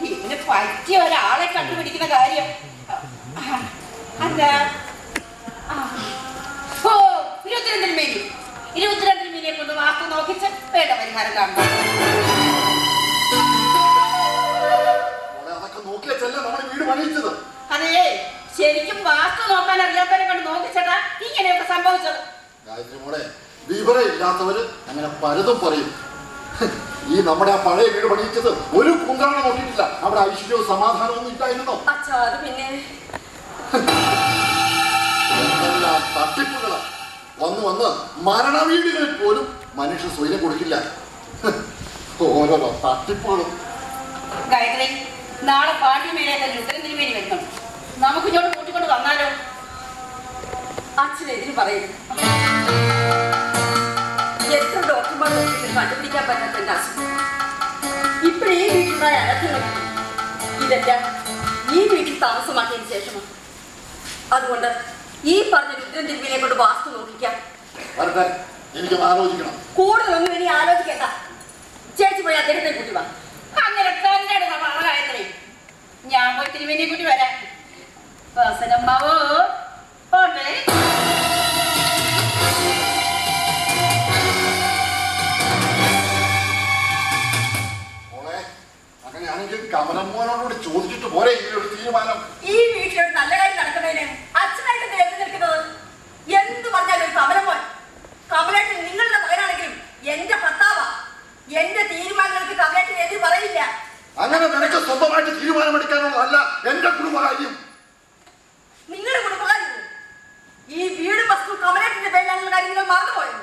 ഇതിന് പറ്റിയ ഒരാളെ കണ്ടുപിടിക്കുന്ന കാര്യം. അല്ല, ഓ ഇരുപത്തിരണ്ടിൽ കൊണ്ട് വാസ്തു നോക്കിച്ച് വേണ്ട പരിഹാരം കാണും. അതേ, ശരിക്കും വാസ്തു നോക്കാൻ അറിയാത്തവരെ കൊണ്ട് നോക്കിച്ചേട്ടാ ഇങ്ങനെയൊക്കെ സംഭവിച്ചത്. ഗായത്രി മോളെ, വിവരമില്ലാത്തവര് അങ്ങനെ പലതും പറയും. ഈ നമ്മുടെ ആ പഴയ വീട് പണിയിച്ചത് ഒരു കുന്താണ് നോക്കിയിട്ടില്ല. അവിടെ ഐശ്വര്യവും സമാധാനവും ഒന്നും ഇല്ലായിരുന്നോ? അച്ഛാ, അത് പിന്നെ എന്തെല്ലാം തട്ടിപ്പുകളാ. വന്ന് മരണവീടുകളിൽ പോലും മനുഷ്യ സ്വയം കൊടുക്കില്ല. ഓരോരോ തട്ടിപ്പുകളും. ഗായത്രി, നാളെ പാണ്ഡ്യമേളയിൽ ഉത്തരം തിരുമേനി വരുന്നു. നമുക്ക് ഇങ്ങോട്ട് കൂട്ടിക്കൊണ്ട് വന്നാലോ? അച്ഛനെതിര് പറയുന്നു. എത്ര ഡോക്ടർമാർ നോക്കിയിട്ട് കണ്ടുപിടിക്കാൻ പറ്റാത്ത എന്റെ അസുഖം ഇപ്പോഴീ വീട്ടിലുണ്ടായ അനർത്ഥങ്ങൾ ഇതെല്ലാം ഈ വീട്ടിൽ താമസമാക്കിയതിന് ശേഷമാണ്. അതുകൊണ്ട് ഈ പറഞ്ഞ രുദ്രൻ തിരുവിനെ കൊണ്ട് വാസ്തു നോക്കിക്കാം. എനിക്ക് ആലോചിക്കണം. കൂടുതലൊന്നും ഇനി ആലോചിക്കേണ്ട. ചേച്ചി പോയി അദ്ദേഹത്തെ കൂട്ടി വാ. അങ്ങനെ ഗായത്രി, ഞാൻ പോയി തിരുവേനെ കൂട്ടി വരാം. വാസനമ്മാവോ പോട്ടെ. അങ്ങനെയാണെങ്കിൽ കമലമ്മോനോട് ചോദിച്ചിട്ട് പോരെ ഇതിലൊരു തീരുമാനം. ഈ വീട്ടിലൊരു നല്ല കാര്യം നടക്കുന്നതിന് അച്ഛനായിട്ട് നേരത്തെ നിൽക്കുന്നത് എന്ത് പറഞ്ഞാലും ഒരു കമലമോൻ. കമലേട്ടൻ നിങ്ങളുടെ മകനാണെങ്കിലും എന്റെ ഭർത്താവാ. എന്റെ തീരുമാനങ്ങൾക്ക് കമലേട്ടൻ എതിര് പറയില്ല. അങ്ങനെ നിനക്ക് സ്വന്തമായിട്ട് തീരുമാനമെടുക്കാനുള്ളതല്ല എന്റെ കുടുംബകാര്യം. നിങ്ങളുടെ കുടുംബകാര്യം ഈ വീട് വസ്തു കമലേട്ടന്റെ പേരിലാണെന്ന കാര്യം നിങ്ങൾ മറന്നുപോയത്.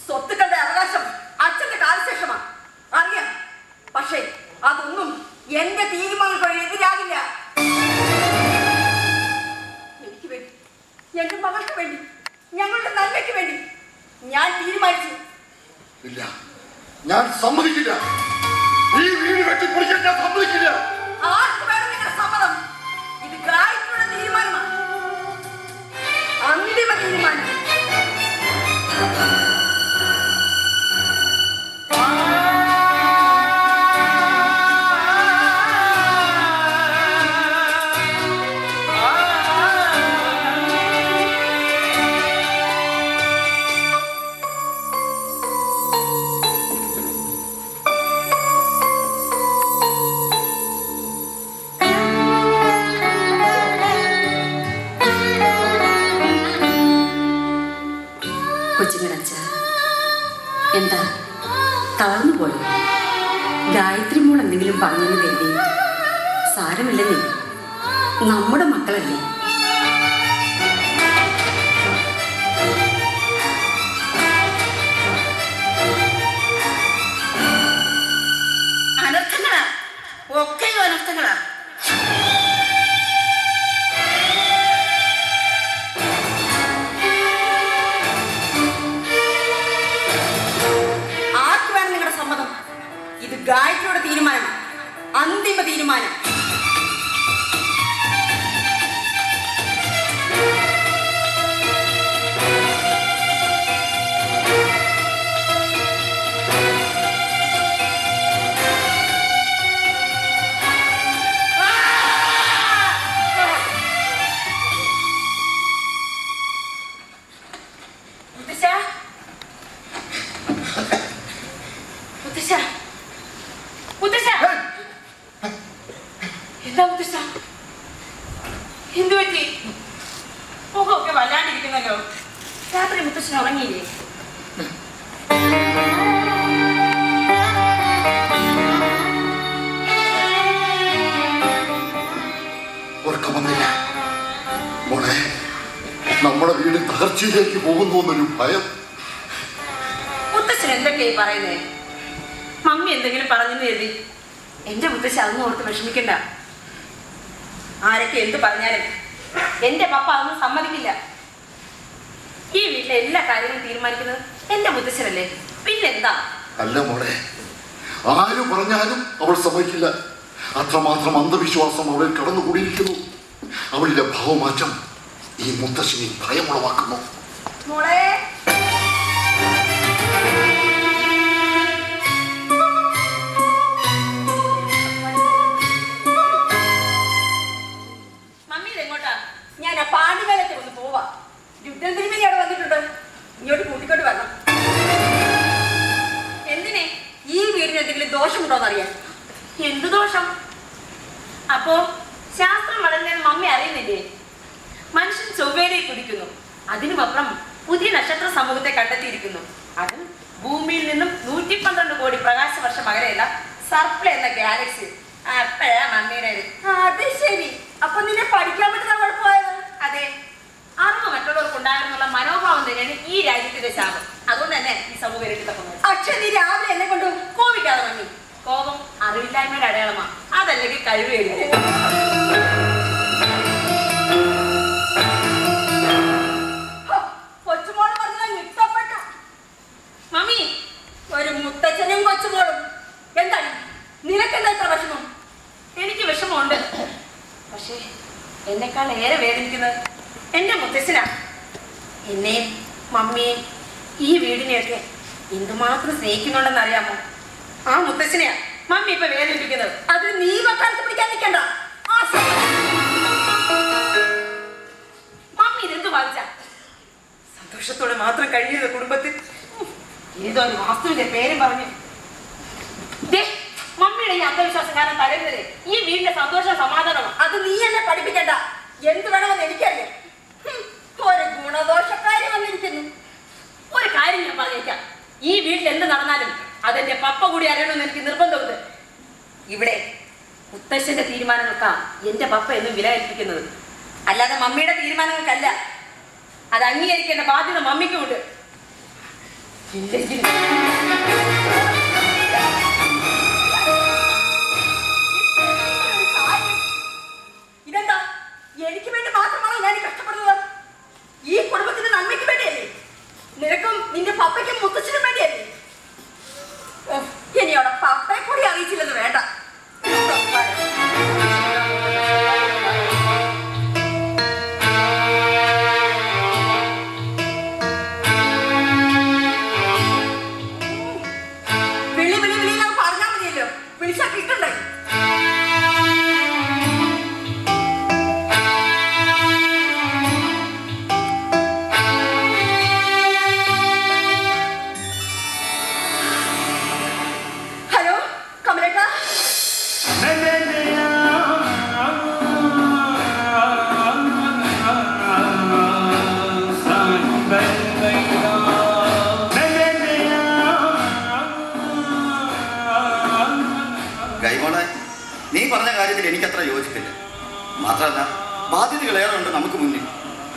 സ്വത്തുക്കളുടെ അവകാശം അച്ഛന്റെ കാലശേഷമാണ് അറിയാം. പക്ഷേ അതൊന്നും എന്റെ തീരുമാനങ്ങൾക്ക് എതിരാകില്ല. എനിക്ക് വേണ്ടി, എന്റെ മകൾക്ക് വേണ്ടി, ഞങ്ങളുടെ നന്മയ്ക്ക് വേണ്ടി ഞാൻ തീരുമാനിച്ചു. ഇല്ല, ഞാൻ സമ്മതിക്കില്ല. ഈ വീട് വെട്ടിപ്പൊളിക്കാൻ ഞാൻ സമ്മതിക്കില്ല. ആർക്ക് വേണം നിങ്ങളുടെ സമ്മതം? ഇത് ഗായത്രിയുടെ തീരുമാനമാണ്, അന്തിമ തീരുമാനം. എന്താ തളർന്നു പോയോ? ഗായത്രി മോൾ എന്തെങ്കിലും പറഞ്ഞെന്ന് കരുതി സാരമില്ലെന്നേ, നമ്മുടെ മക്കളല്ലേ. അനർത്ഥങ്ങളാ, ഒക്കെയോ അനർത്ഥങ്ങളാ. ഗായത്രിയുടെ തീരുമാനം, അന്തിമ തീരുമാനം. എന്തുപറ്റി? മുഖമൊക്കെ വല്ലാണ്ടിരിക്കുന്നല്ലോ. രാത്രി മുത്തശ്ശൻ ഉറങ്ങിയില്ലേ? ഉറക്കമൊന്നില്ല മോളെ. നമ്മുടെ വീട് തകർച്ചയിലേക്ക് പോകുന്നു എന്നൊരു ഭയം. മുത്തശ്ശൻ എന്തൊക്കെയായി പറയുന്നേ? മമ്മി എന്തെങ്കിലും പറഞ്ഞെന്ന് കരുതി എന്റെ മുത്തശ്ശൻ അതൊന്നും ഓർത്ത് വിഷമിക്കണ്ട. ആരൊക്കെ എന്ത് പറഞ്ഞാലും എന്റെ പപ്പ അതൊന്നും സമ്മതിക്കില്ല. ഈ വീട്ടിലെ എല്ലാ കാര്യങ്ങളും തീരുമാനിക്കുന്നത് എന്റെ മുത്തശ്ശനല്ലേ, പിന്നെന്താ? അല്ല മോളെ, ആര് പറഞ്ഞാലും അവൾ സമ്മതിക്കില്ല. അത്രമാത്രം അന്ധവിശ്വാസം അവളിൽ കടന്നുകൂടിയിരിക്കുന്നു. അവളുടെ ഭാവമാറ്റം ഈ മുത്തശ്ശിനെ ഭയമുളവാക്കുന്നു. മോളെ, ഞാൻ ആ പാണ്ടിമേലത്തെ ഒന്ന് പോവാ. രുദ്രൻ തിരുമേനി അവിടെ വന്നിട്ടുണ്ട്, ഇങ്ങോട്ട് കൂട്ടിക്കൊണ്ട് വരണം. എന്തിനെ? ഈ വീടിന് എന്തെങ്കിലും ദോഷമുണ്ടോന്നറിയാൻ. എന്ത് ദോഷം? അപ്പോ ശാസ്ത്രം വളരുന്നതെന്ന് മമ്മി അറിയുന്നില്ലേ? മനുഷ്യൻ ചൊവ്വയിലേക്ക് കുടിക്കുന്നു, അതിനുമപ്പുറം പുതിയ നക്ഷത്ര സമൂഹത്തെ കണ്ടെത്തിയിരിക്കുന്നു. അത് ഭൂമിയിൽ നിന്നും 112 കോടി പ്രകാശ വർഷം അകലെയല്ല സർപ്പിൾ എന്ന ഗാലക്സി. അപ്പോഴാ മമ്മിയുടെ അത് ശരി. അപ്പൊ നിന്നെ പഠിക്കാൻ പറ്റുന്ന കുഴപ്പമായത്? അതെ, അറിവ് മറ്റുള്ളവർക്ക് ഉണ്ടാകുന്നുള്ള മനോഭാവം തന്നെയാണ് ഈ രാജ്യത്തിന്റെ ശാപം. അതുകൊണ്ട് തന്നെ ഈ സമൂഹം ഇരട്ടിത്തക്കുന്നത്. അക്ഷയ്, നീ രാവിലെ എന്നെ കൊണ്ട് കോപിക്കാതെ മമ്മി. കോപം അറിവില്ലായ്മയുടെ അടയാളമാണ്, അതല്ലെങ്കിൽ കഴിവേടില്ല. കൊച്ചുമോള് പറഞ്ഞാൽ ഇഷ്ടപ്പെട്ടു. മമ്മി, ഒരു മുത്തച്ഛനും കൊച്ചുമോളും എന്താ എന്നെക്കാൾ ഏറെ വേദനിക്കുന്നത് എന്റെ മുത്തശ്ശനാ. എന്നെയും മമ്മിയും ഈ വീടിനെയൊക്കെ എന്തുമാത്രം സ്നേഹിക്കുന്നുണ്ടെന്ന് അറിയാമോ? ആ മുത്തശ്ശനെയാ മമ്മി ഇപ്പൊ വേദനിപ്പിക്കുന്നത്. അത് നീ വക്കാലത്ത് പിടിക്കാൻ നിൽക്കണ്ട. മമ്മി ഇതെന്ത് വാങ്ങിച്ച സന്തോഷത്തോടെ മാത്രം കഴിയുന്നത് കുടുംബത്തിൽ. ഏതോ ഒരു വാസ്തുവിന്റെ പേരും പറഞ്ഞു മമ്മിയുടെ ഈ അന്ധവിശ്വാസം കാരണം തരുന്നത് ഈ വീടിന്റെ സന്തോഷം സമാധാനമാണ്. അത് നീ എന്നെ പഠിപ്പിക്കണ്ട. എന്ത് വേണമെന്ന് എനിക്കറിയാം. ഒരു ഗുണദോഷക്കാരി വന്നിരിക്കുന്നു. ഒരു കാര്യം ഞാൻ പറഞ്ഞേക്കാം, ഈ വീട്ടിൽ എന്ത് നടന്നാലും അതെന്റെ പപ്പ കൂടി അറിയണമെന്ന് എനിക്ക് നിർബന്ധമുണ്ട്. ഇവിടെ മുത്തശ്ശന്റെ തീരുമാനങ്ങൾക്കാ എന്റെ പപ്പ എന്നും വില കൽപ്പിക്കുന്നത്, അല്ലാതെ മമ്മിയുടെ തീരുമാനങ്ങൾക്കല്ല. അത് അംഗീകരിക്കേണ്ട ബാധ്യത മമ്മിക്കുമുണ്ട്. ഇല്ലെങ്കിൽ ഇതെന്താ? എനിക്ക് വേണ്ടി മാത്രമാണോ ഞാൻ കഷ്ടപ്പെടുന്നത്? ഈ കുടുംബത്തിന്റെ നന്മയ്ക്ക് വേണ്ടിയല്ലേ? നിനക്കും നിന്റെ പപ്പയ്ക്കും മുത്തച്ഛനും വേണ്ടിയല്ലേ? ഇനി അവിടെ പപ്പയെ കൂടി അറിയിച്ചില്ലെന്ന് വേണ്ട. വിളി വിളി വിളി ഞാൻ പറഞ്ഞാൽ മതിയല്ലോ, വിളിച്ചാ കിട്ടണ്ടേ? ഗൈമോളെ, നീ പറഞ്ഞ കാര്യത്തിൽ എനിക്കത്ര യോജിപ്പില്ല. മാത്രമല്ല, ബാധ്യതകൾ ഏറെ ഉണ്ട് നമുക്ക് മുന്നിൽ.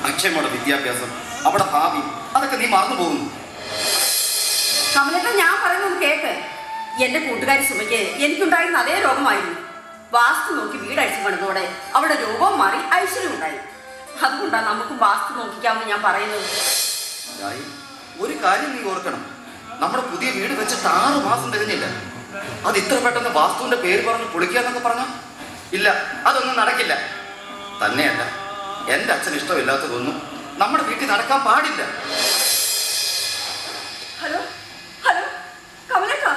അക്ഷയമോടെ വിദ്യാഭ്യാസം, അവിടെ ഭാവി, അതൊക്കെ നീ മറന്നു പോകുന്നു. കമലക്ക, ഞാൻ പറയുന്നത് കേക്ക്. എന്റെ കൂട്ടുകാരി സുമയ്ക്ക് എനിക്കുണ്ടായിരുന്ന അതേ രോഗമായിരുന്നു. വാസ്തു നോക്കി വീടഴിച്ചു പണിതോടെ അവിടെ രോഗവും മാറി ഐശ്വര്യം ഉണ്ടായി. അതുകൊണ്ടാണ് നമുക്കും വാസ്തു നോക്കിക്കാമെന്ന് ഞാൻ പറയുന്നത്. ഒരു കാര്യം നീ ഓർക്കണം, നമ്മുടെ പുതിയ വീട് വെച്ചിട്ട് 6 മാസം തികഞ്ഞില്ല. അത് ഇത്ര പെട്ടെന്ന് വാസ്തുവിന്റെ പേര് പറഞ്ഞ് പൊളിക്കാന്നൊക്കെ പറഞ്ഞ ഇല്ല, അതൊന്നും നടക്കില്ല. തന്നെയല്ല, എന്റെ അച്ഛൻ ഇഷ്ടമില്ലാത്തതൊന്നും നമ്മുടെ വീട്ടിൽ നടക്കാൻ പാടില്ല. ഹലോ ഹലോ കമലക്ക,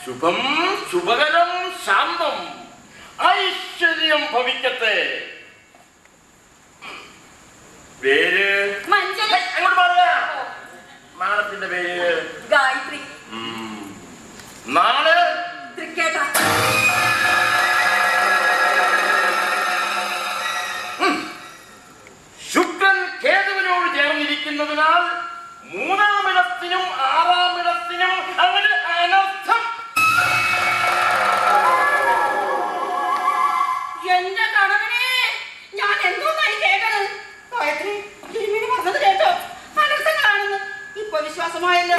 ശുഭം ശുഭകരം ശാന്തം ഐശ്വര്യം ഭവിക്കട്ടെ. പേര് അങ്ങോട്ട് പറയാ. മാഡത്തിന്റെ പേര് ഗായത്രി. നാള് തൃക്കേട്ട. ശുക്രൻ കേതുവിനോട് ചേർന്നിരിക്കുന്നതിനാൽ 3-ാം ഇടത്തിനും 6-ാം ഇടത്തിനും അവന് അനർത്ഥം. എന്റെ കണവനെ, ഞാൻ എന്തോന്നായി കേട്ടത്? ഗായത്രി തിരുമേനി പറഞ്ഞത് കേട്ടോ? അനർത്ഥങ്ങളാണെന്ന് ഇപ്പൊ വിശ്വാസമായല്ലോ.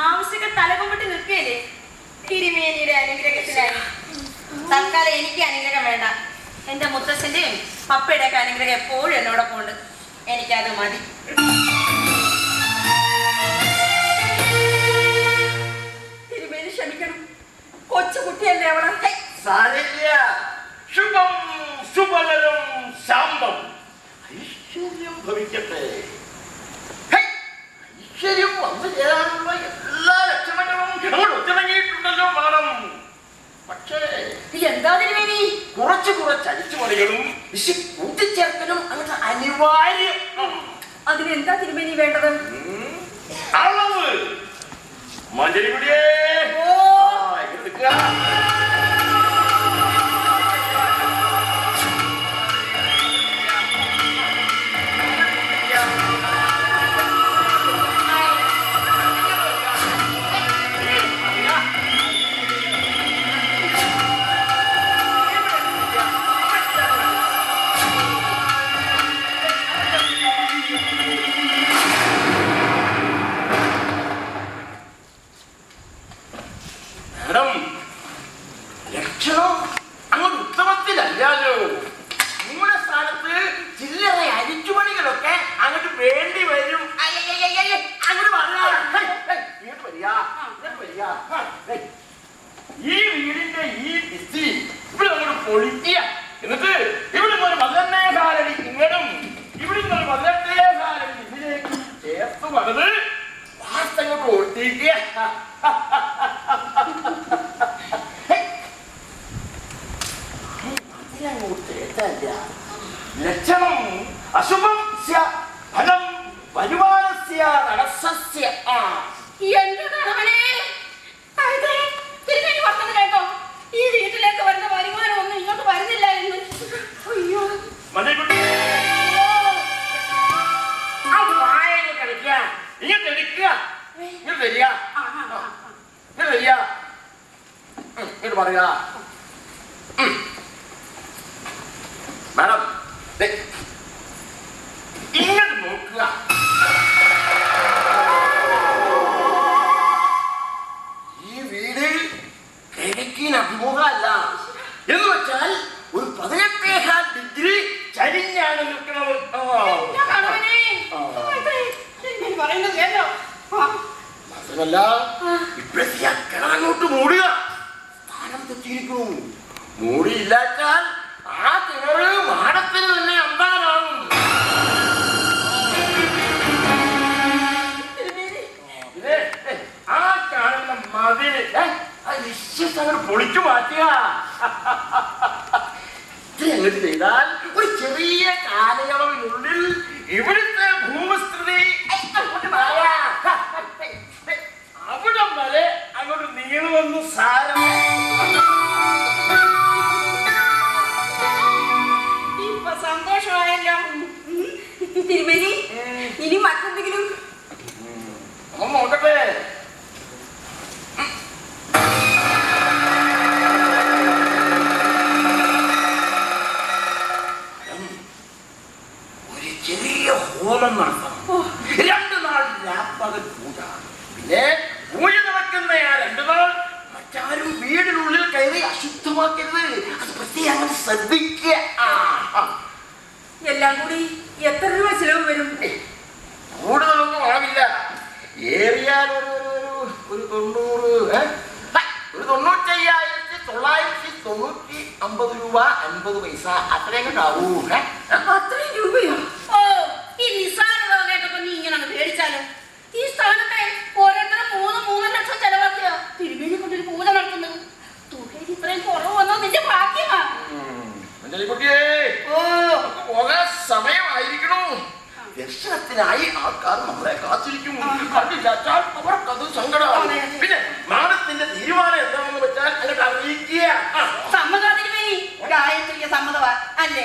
ആവശ്യങ്ങൾ തലകൊമ്പിട്ട് നിൽക്കുകയല്ലേ തിരുമേനിയുടെ അനുഗ്രഹത്തിനായി. തൽക്കാലം എനിക്ക് അനുഗ്രഹം വേണ്ട. എന്റെ മുത്തച്ഛന്റെയും പപ്പയുടെ ഒക്കെ അനുഗ്രഹം എപ്പോഴും എന്നോടൊപ്പം ഉണ്ട്. എനിക്കത് മതി. തിരുമേനി ക്ഷമിക്കണം, കൊച്ചുകുട്ടിയല്ലേ അവിടെ. സാരില്ല. ശുഭം ശുഭകരം ശാന്തം ഐശ്വര്യം ഭവിക്കട്ടെ. ഐശ്വര്യം വന്നു ചേരാനുള്ള എല്ലാ ലക്ഷണങ്ങളും നമ്മൾ ഒത്തിണങ്ങിയിട്ടുണ്ടല്ലോ മാഡം. പക്ഷേ എന്താ തിരുമേനി? കുറച്ച് അഴിച്ചുപണികളും കൂട്ടിച്ചേർക്കലും അങ്ങനത്തെ അനിവാര്യം. അതിനെന്താ തിരുമേനി വേണ്ടത്? അളവ് മഞ്ചരിക്കുടിയേ എടുക്കുക. ലക്ഷണം അങ്ങോട്ട് ഉത്തമത്തിലല്ലോ. നിങ്ങളുടെ സ്ഥാനത്ത് ചില്ലറ അരിച്ചുപണികളൊക്കെ അങ്ങോട്ട് വേണ്ടി വരും. അങ്ങോട്ട് വരിക. ഈ വീടിന്റെ ഈ ഭിത്തി ഇവിടെ അങ്ങോട്ട് പൊളിക്കുക. എന്നിട്ട് ഇവിടെ ഒരു 18 കാലടി ഇങ്ങടും ഇവിടെ ഒരു 18 കാലടി ഇതിലേക്ക് ചേർത്ത് വന്നത് വാസ്തങ്ങോട്ട് ഒട്ടിക്കുക. ലക്ഷണം അശുഭം ഫലം വരുമാനസ്യ തടസ്സസ്യ. എന്റെ കണവനെ തിരുമേനി പറഞ്ഞത് കേട്ടോ? ഈ വീട്ടിലേക്ക് വരുന്ന വരുമാനം ഒന്നും ഇങ്ങോട്ട് വരുന്നില്ല എന്ന്. അയ്യോ മഞ്ഞക്കുട്ടി അത് വായന കളിക്കുക. ഇങ്ങോട്ട് എടുക്കുക. ഇങ്ങോട്ട് വരിക. ഇങ്ങോട്ട് വരിക. ഇങ്ങോട്ട് പറയുക. മാഡം ഇങ്ങോട്ട് നോക്കുക. ഈ വീട് കിഴക്കിന് അഭിമുഖമല്ല. എന്ന് വെച്ചാൽ ഒരു 18 ഡിഗ്രി ചരിഞ്ഞാണ് നിൽക്കുന്നത്. പറയുന്നത് കേട്ടോ? മാത്രമല്ല ഇപ്പോഴത്തെ കിണറങ്ങോട്ട് മൂടുക. സ്ഥാനം തെറ്റിയിരിക്കുന്നു. മൂടിയില്ലാച്ചാൽ ആ കിണറ് മാടത്തിന് തന്നെ അന്താനാകും. ആ കാണുന്ന മതില് നിശ്ചിതങ്ങൾ പൊളിച്ചു മാറ്റുക. അങ്ങോട്ട് ചെയ്താൽ ഒരു ചെറിയ കാലയളവിനുള്ളിൽ ഇവിടുത്തെ ഭൂമിസ്ഥിതി അവിടം വരെ അങ്ങോട്ട് നീളുമെന്ന് സാരം. ഇപ്പൊ സന്തോഷമായല്ലോ തിരുമേനി. ഇനി മറ്റെന്തെങ്കിലും? നോക്കട്ടെ. ഒരു ചെറിയ ഹോമം നടത്തണം. 2 നാൾ രാപ്പകൽ പൂജ. പിന്നെ പൂജ നടക്കുന്ന ആ 2 നാൾ മറ്റാരും വീടിനുള്ളിൽ കയറി അശുദ്ധമാക്കരുത്. അത് പ്രത്യേകം അങ്ങനെ ശ്രദ്ധിക്കുക. എല്ലാം കൂടി എത്ര രൂപ ചിലവ് വരും? കൂടുതലൊന്നും ആവില്ല. ഏറിയാൽ ഒരു 95,990 രൂപ 50 പൈസ അത്രയും ഉണ്ടാവൂ. അത്രയും രൂപയോ? ഓ, ഈ നിസ്സാരത കേട്ടപ്പോ നീ ഇങ്ങനെ പേടിച്ചാലോ? ഈ സ്ഥാനത്തെ ഓരോരുത്തരും 3 ലക്ഷം ചെലവാക്കിയ തിരുമേനി കൊണ്ടൊരു പൂജ നടത്തുന്നത്. തുകയിൽ ഇത്രയും കുറവ് വന്നോ നിന്റെ ഭാഗ്യമാ. ഓ, പോകാൻ സമയമായിരിക്കണു. ദർശനത്തിനായി ആൾക്കാർ നമ്മളെ കാത്തിരിക്കും. കണ്ടില്ലാച്ചാൽ അവർക്കത് സങ്കടമാണ്. പിന്നെ മാഡത്തിന്റെ തീരുമാനം എന്താണെന്ന് വെച്ചാൽ അങ്ങോട്ട് അറിയിക്കുക. സമ്മതം തിരുമേനി. ഗായത്രിക്ക് സമ്മതമാ അല്ലേ?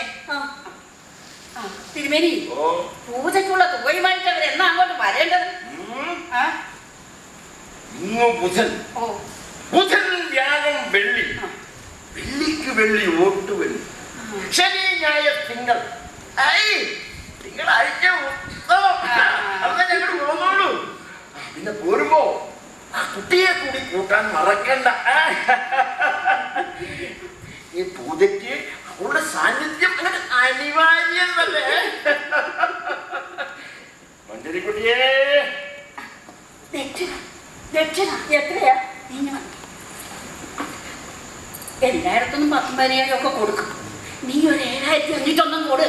തിരുമേനി, പൂജയ്ക്കുള്ള തുകയുമായിട്ട് അവർ എന്നാ അങ്ങോട്ട് വരേണ്ടത്? ഇന്ന് ബുധൻ, ഓ, ബുധൻ വ്യാഴം വെള്ളി, വെള്ളിക്ക് വെള്ളി ഓട്ട് വെള്ളി, ശനി ഞായർ തിങ്കൾ. തിങ്കളാഴ്ച ഉത്സവം. അതൊക്കെ ഞങ്ങൾ പോന്നോളൂ. പിന്നെ പോരുമ്പോ ആ കുട്ടിയെ കൂടി കൂട്ടാൻ മറക്കണ്ട. ഈ പൂജയ്ക്ക് അവളുടെ സാന്നിധ്യം അങ്ങനെ അനിവാര്യമല്ലേ? മഞ്ചരിക്കുട്ടിയേ, ദക്ഷിണ എത്രയാ? എല്ലായിടത്തും 10,000 ഒക്കെ കൊടുക്കും. നീ ഒരു 7,500 കൊടു.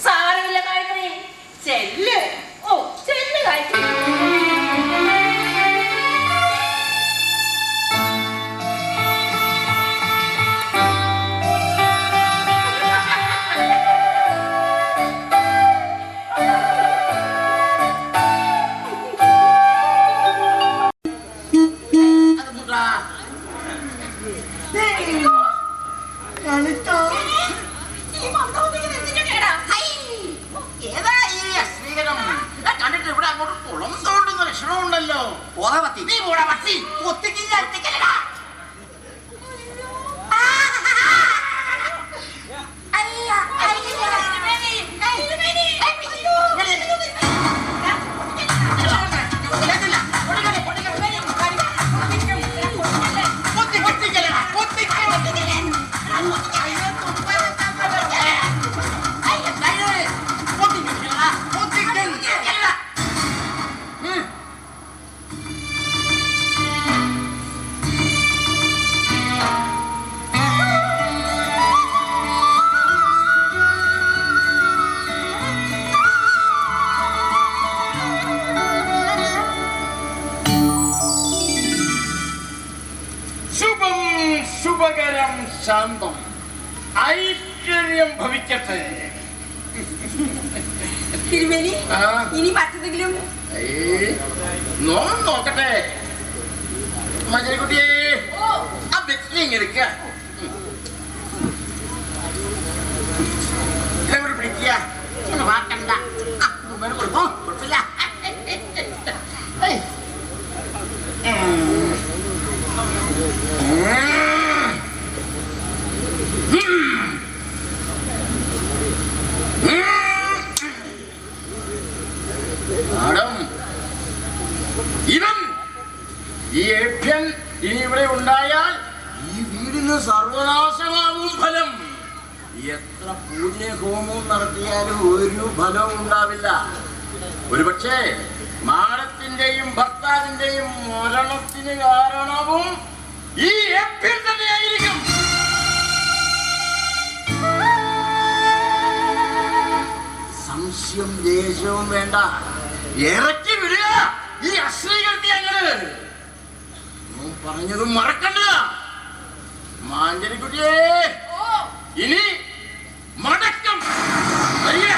സാരമില്ല ഗായത്രി, ചെല്ല്. ഓ ചെല്ല് ഗായത്രി. കണ്ടിട്ട് ഇവിടെ അങ്ങോട്ട് കുളം തോണ്ടുന്ന ലക്ഷണമുണ്ടല്ലോ. നീ പോടാ പട്ടി. ഒത്തിക്കില്ല ഒത്തിക്കല്ലടാ. ശുഭകരം ശാന്തം ഐശ്വര്യം ഭവിക്കട്ടെ. തിരുമേനി, ഇനി മറ്റെന്തെങ്കിലും നോക്കട്ടെ. മഞ്ചരിക്കുട്ടിയെ, ആ ബെറ്റിങ് എടുക്ക. ഇതങ്ങോട്ട് പിടിക്കുക. വാക്കണ്ട. കൊടുക്കോ, കുഴപ്പമില്ല. ഇവൻ ഈ ഏഭ്യൻ ഇനി ഇവിടെ ഉണ്ടായാൽ ഈ വീടിന് സർവനാശമാവും ഫലം. എത്ര പൂജ്യഹോമവും നടത്തിയാലും ഒരു ഫലവും ഉണ്ടാവില്ല. ഒരുപക്ഷെ മാഡത്തിന്റെയും ഭർത്താവിന്റെയും മരണത്തിന് കാരണവും ഈ ഏഭ്യൻ തന്നെയായിരിക്കും. സംശയം ദേഷ്യവും വേണ്ട, ഇറക്കി വിടുക ഈ അശ്രീകൃതി. അങ്ങനെ പറഞ്ഞതും മറക്കണ്ട. മാഞ്ചരിക്കുട്ടിയെ, ഇനി മടക്കം വരിക.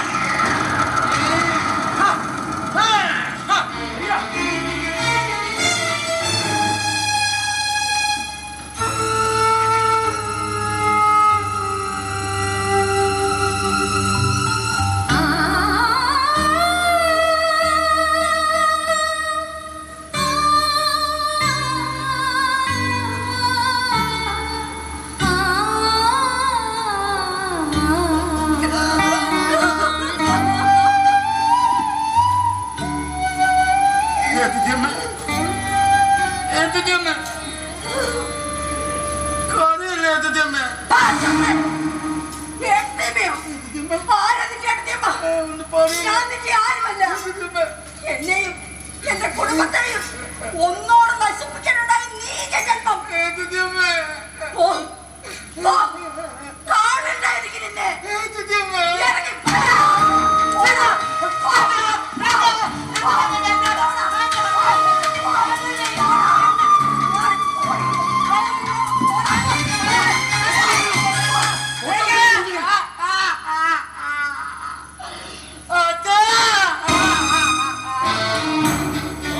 എന്നെയും എന്റെ കുടുംബത്തെയും ഒന്നോട് നശിപ്പിക്കാനുണ്ടായി നീച ജന്മം. കാണണ്ടായിരിക്കും നിന്നെ. ഇറങ്ങി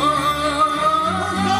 Oh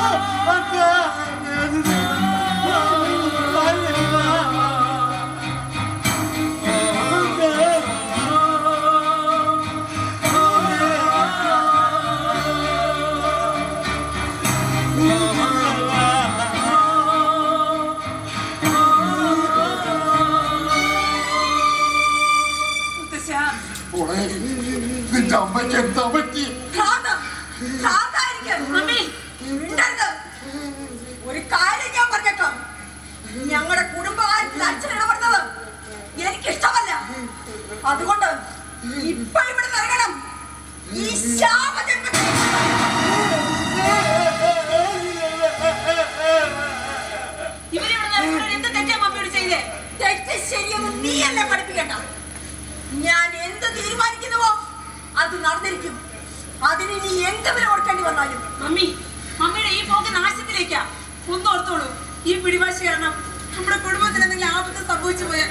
പിടിവാശി കാരണം നമ്മുടെ കുടുംബത്തിന് എന്തെങ്കിലും ആപത്ത് സംഭവിച്ചു പോയാൽ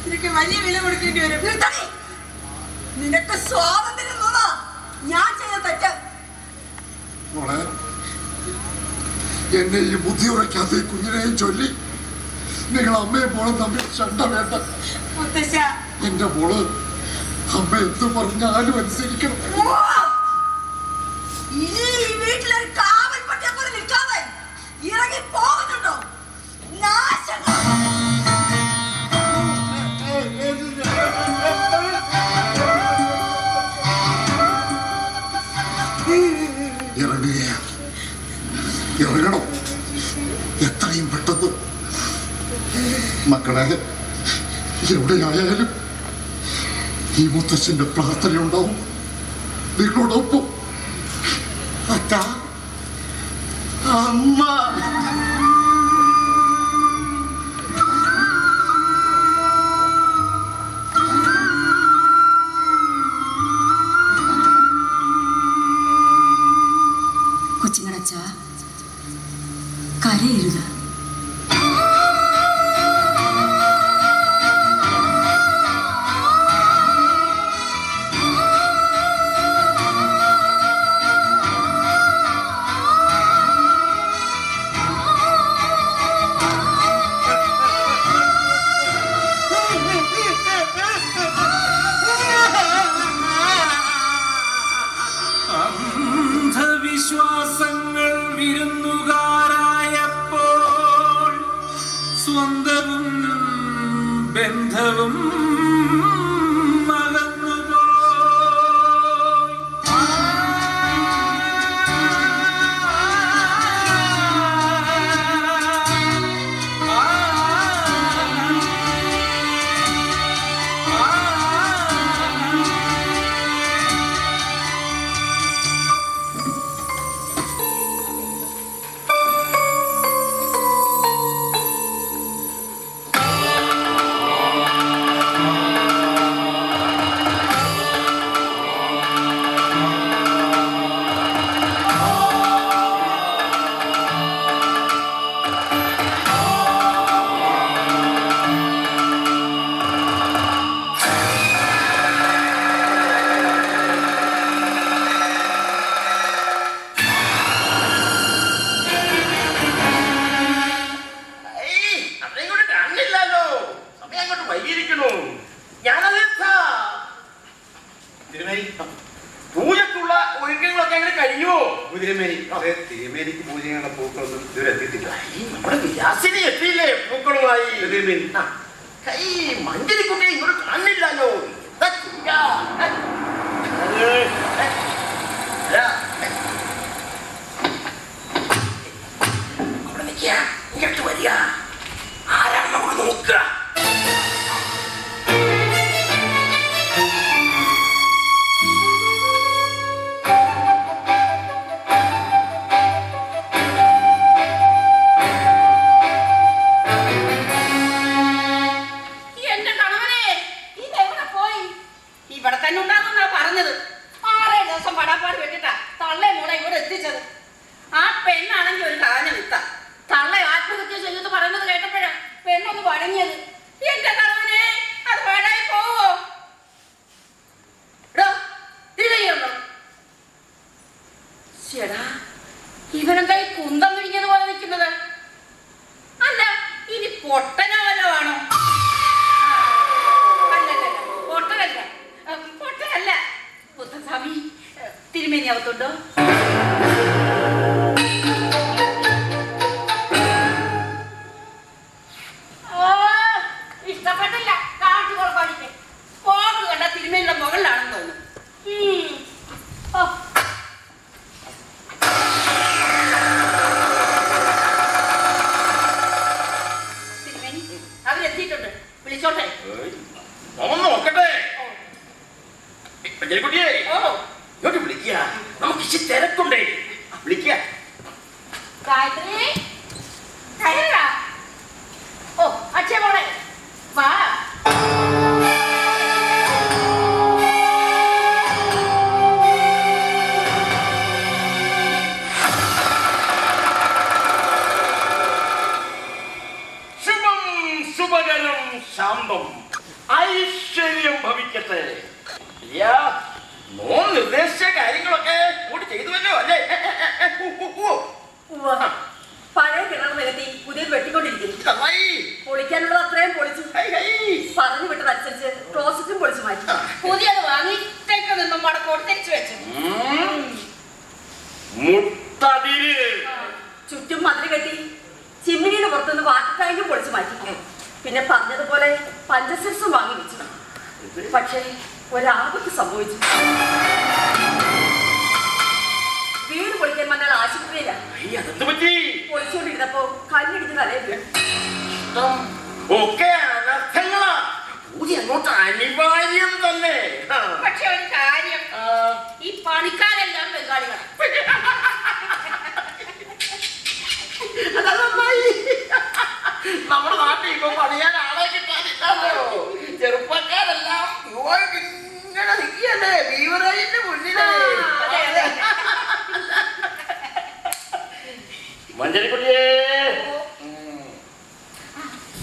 നിനക്ക് വലിയ വില കൊടുക്കേണ്ടി വരും. നിനക്ക് സ്വാതന്ത്ര്യം തോന്നാ ഞാൻ ചെയ്ത തെറ്റ്. മോളെ, എന്നെ ഈ ബുദ്ധി ഉറയ്ക്കാത്ത ഈ കുഞ്ഞിനെയും ചൊല്ലി നിങ്ങൾ അമ്മയെ മോളും തമ്മിൽ ചണ്ട വേണ്ട. മുത്തശ്ശ, എന്റെ മോള് അമ്മ എന്ത് പറഞ്ഞാലും അനുസരിക്കണം. ഇനി ഈ വീട്ടിലൊരു കാവൽ പട്ടിയെ പോലെ നിൽക്കാതെ ഇറങ്ങി പോകുന്നുണ്ടോ? ഇറങ്ങണം എത്രയും പെട്ടെന്ന്. മക്കളെ, എവിടെയായാലും ഈ മുത്തച്ഛന്റെ പ്രാർത്ഥനയുണ്ടാവും നിങ്ങളോടൊപ്പം. അച്ഛാ, അമ്മ. കൊച്ചുങ്ങളച്ചാ, കരയരുത്. അന്ധവിശ്വാസങ്ങൾ വിരുന്നുകാരായപ്പോൾ സ്വന്തവും ബന്ധവും പൂജക്കുള്ള ഒരുക്കങ്ങളൊക്കെ അങ്ങനെ കഴിഞ്ഞു. തിരുമേനിക്ക് പൂജയുള്ള പൂക്കളൊന്നും ഇതുവരെ എത്തിയിട്ടില്ല. നമ്മുടെ വിലാസിനി എത്തിയില്ലേ പൂക്കളുമായി? മഞ്ചരിക്കുട്ടി ഇങ്ങോട്ട് കാണില്ലല്ലോ. അവിടെ നിൽക്കുക, ഇങ്ങോട്ട് വരിക. ആരാണ് നമുക്ക് നോക്കുക? ഇവിടെ തന്നെ ഉണ്ടാകുന്നാ പറഞ്ഞത്. 6 ദിവസം പടാപ്പാട് വെട്ടിട്ടാ തള്ളേ മോളെ ഇവിടെ എത്തിച്ചത്. ആ പെണ്ണാണെങ്കിൽ ഒരു കാഞ്ഞ വിത്ത. തള്ളെ ആത്മഹത്യ ചെയ്ത് പറയുന്നത് കേട്ടപ്പോഴാ പെണ്ണൊന്ന് വഴങ്ങിയത്. എന്റെ കളവനെ, അത് പാഴായി പോവോ? തിരികെയുണ്ടോ? ചേടാ, ഇവനെന്താ ഈ കുന്തം വിഴിഞ്ഞത് പോലെ നിൽക്കുന്നത്? അല്ല, ഇനി പൊട്ടനോ വല്ലോ ആണോ? പൊട്ടനല്ല. മുത്തസ്വാമി, തിരുമേനി അകത്തുണ്ടോ? ഇഷ്ടപ്പെട്ടില്ല. കാട്ടുകൾ പഠിക്കേ പോക്ക് കണ്ട തിരുമേനിയുടെ മുകളിലാണെന്ന് തോന്നുന്നു. തിരുമേനി അവരെത്തിയിട്ടുണ്ട്, വിളിച്ചോട്ടെ. നോക്കട്ടെ. കുട്ടിയെ ഇങ്ങോട്ട് വിളിക്കുക. നമുക്ക് ഇച്ചിരി തിരക്കുണ്ടേ, വിളിക്കുക. ഗായത്രി, ഓ അച്ഛൻ മോളെ വാ. ശാന്തം ഐശ്വര്യം ഭവിക്കട്ടെ. മോൻ നിർദ്ദേശിച്ച കാര്യങ്ങളൊക്കെ കൂടി ചെയ്തുവല്ലോ അല്ലേ? പഴയ കിണർ നികത്തി പുതിയത് വെട്ടിക്കൊണ്ടിരിക്കുന്നു. പൊളിക്കാനുള്ളത് അത്രയും പൊളിച്ചു. പറഞ്ഞു വിട്ടതനുസരിച്ച് ക്ലോസറ്റും പൊളിച്ചു മാറ്റി. പുതിയത് വാങ്ങി തെക്ക് നിന്നും വടക്കോട്ട് തിരിച്ചു വെച്ചു. ചുറ്റും മതിൽ കെട്ടി ചിമ്മിനിയുടെ പുറത്തുനിന്ന് വാട്ടർ ടാങ്കും പൊളിച്ചു മാറ്റി. പിന്നെ പറഞ്ഞതുപോലെ പഞ്ചസെറ്റ്സും വാങ്ങി വെച്ചു. പക്ഷേ ഒരാപത്ത് സംഭവിച്ചു. വീട് പൊളിക്കാൻ വന്നാൽ ആശുപത്രിയില്ല. പൊളിച്ചുകൊണ്ടിരുന്നപ്പോ കല്ലിടിച്ച് തലയിൽ വീണു. അനിവാര്യം തന്നെ. പക്ഷെ ഒരു കാര്യം, ഈ പണിക്കാരെല്ലാം ബംഗാളികളാണ്. നമ്മുടെ നാട്ടിൽ ഇപ്പൊ പണിയാൻ ആളെ കിട്ടാനില്ലല്ലോ. ചെറുപ്പക്കാരെല്ലാം ഇങ്ങനെ നിൽക്കല്ലേ ബീവറേജിന്റെ മുന്നിലേ. മഞ്ചരിക്കുട്ടിയേ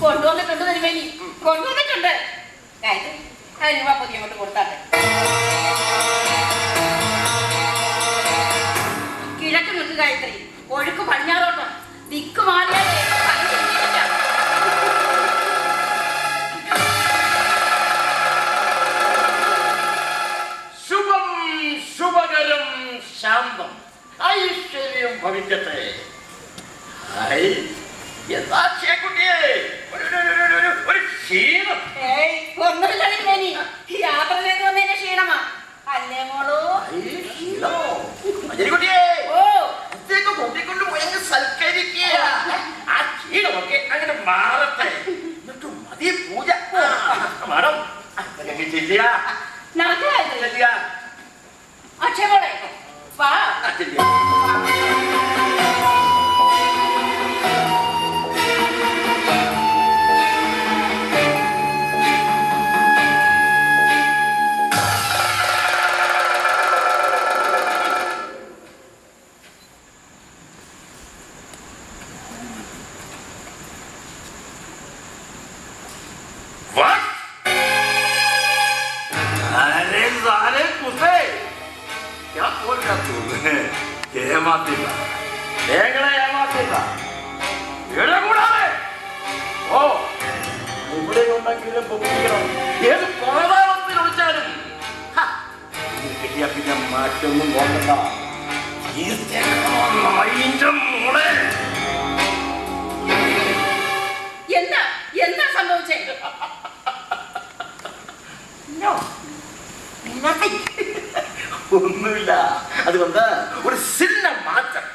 കൊണ്ടുവന്നിട്ടുണ്ട് തിരുമേനി, കൊണ്ടുവന്നിട്ടുണ്ട്. രൂപ പുതിയ അങ്ങോട്ട് കൊടുത്താട്ടെ. കിഴക്ക് നിൽക്ക് ഗായത്രി, ഒഴുക്ക് പടിഞ്ഞാറോട്ടോ. ദിക്ക് മാറിയാലേ ശുഭം ശുഭകരം ശാന്തം ഐശ്വര്യം ഭവിക്കട്ടെ. എന്താ കുട്ടിയെ ഒരു ക്ഷീണം? ഒന്നുമില്ല തിരുമേനി, യാത്ര ചെയ്ത് വന്നതിന്റെ ക്ഷീണമാ. അല്ലേ മോളോ? മഞ്ചരിക്കുട്ടിയെ കൂട്ടിക്കൊണ്ട് പോയെങ്കിൽ സൽക്കരിക്കുക. ആ ക്ഷീണമൊക്കെ അങ്ങനെ മാറട്ടെ. എന്നിട്ട് മതി പൂജ. മാറും അക്ഷയമോളെ വാ. ഇവിടെ ഉണ്ടെങ്കിലും ഏത് പാതാളത്തിൽ ഒളിച്ചാലും കിട്ടിയ പിന്നെ മാറ്റൊന്നും നോക്കണ്ട. എന്താ എന്താ സംഭവിച്ചേ? ഒന്നുമില്ല. അതുകൊണ്ട് ഒരു ചിന്ന മാറ്റം.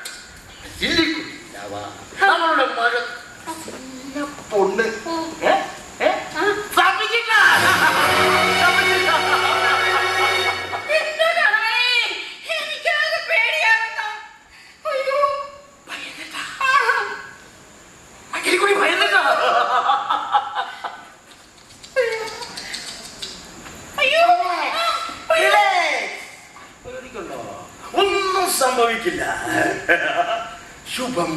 നമ്മളുടെ മകൻ പൊണ്ണ് ഒന്നും സംഭവിക്കില്ല. ശുഭം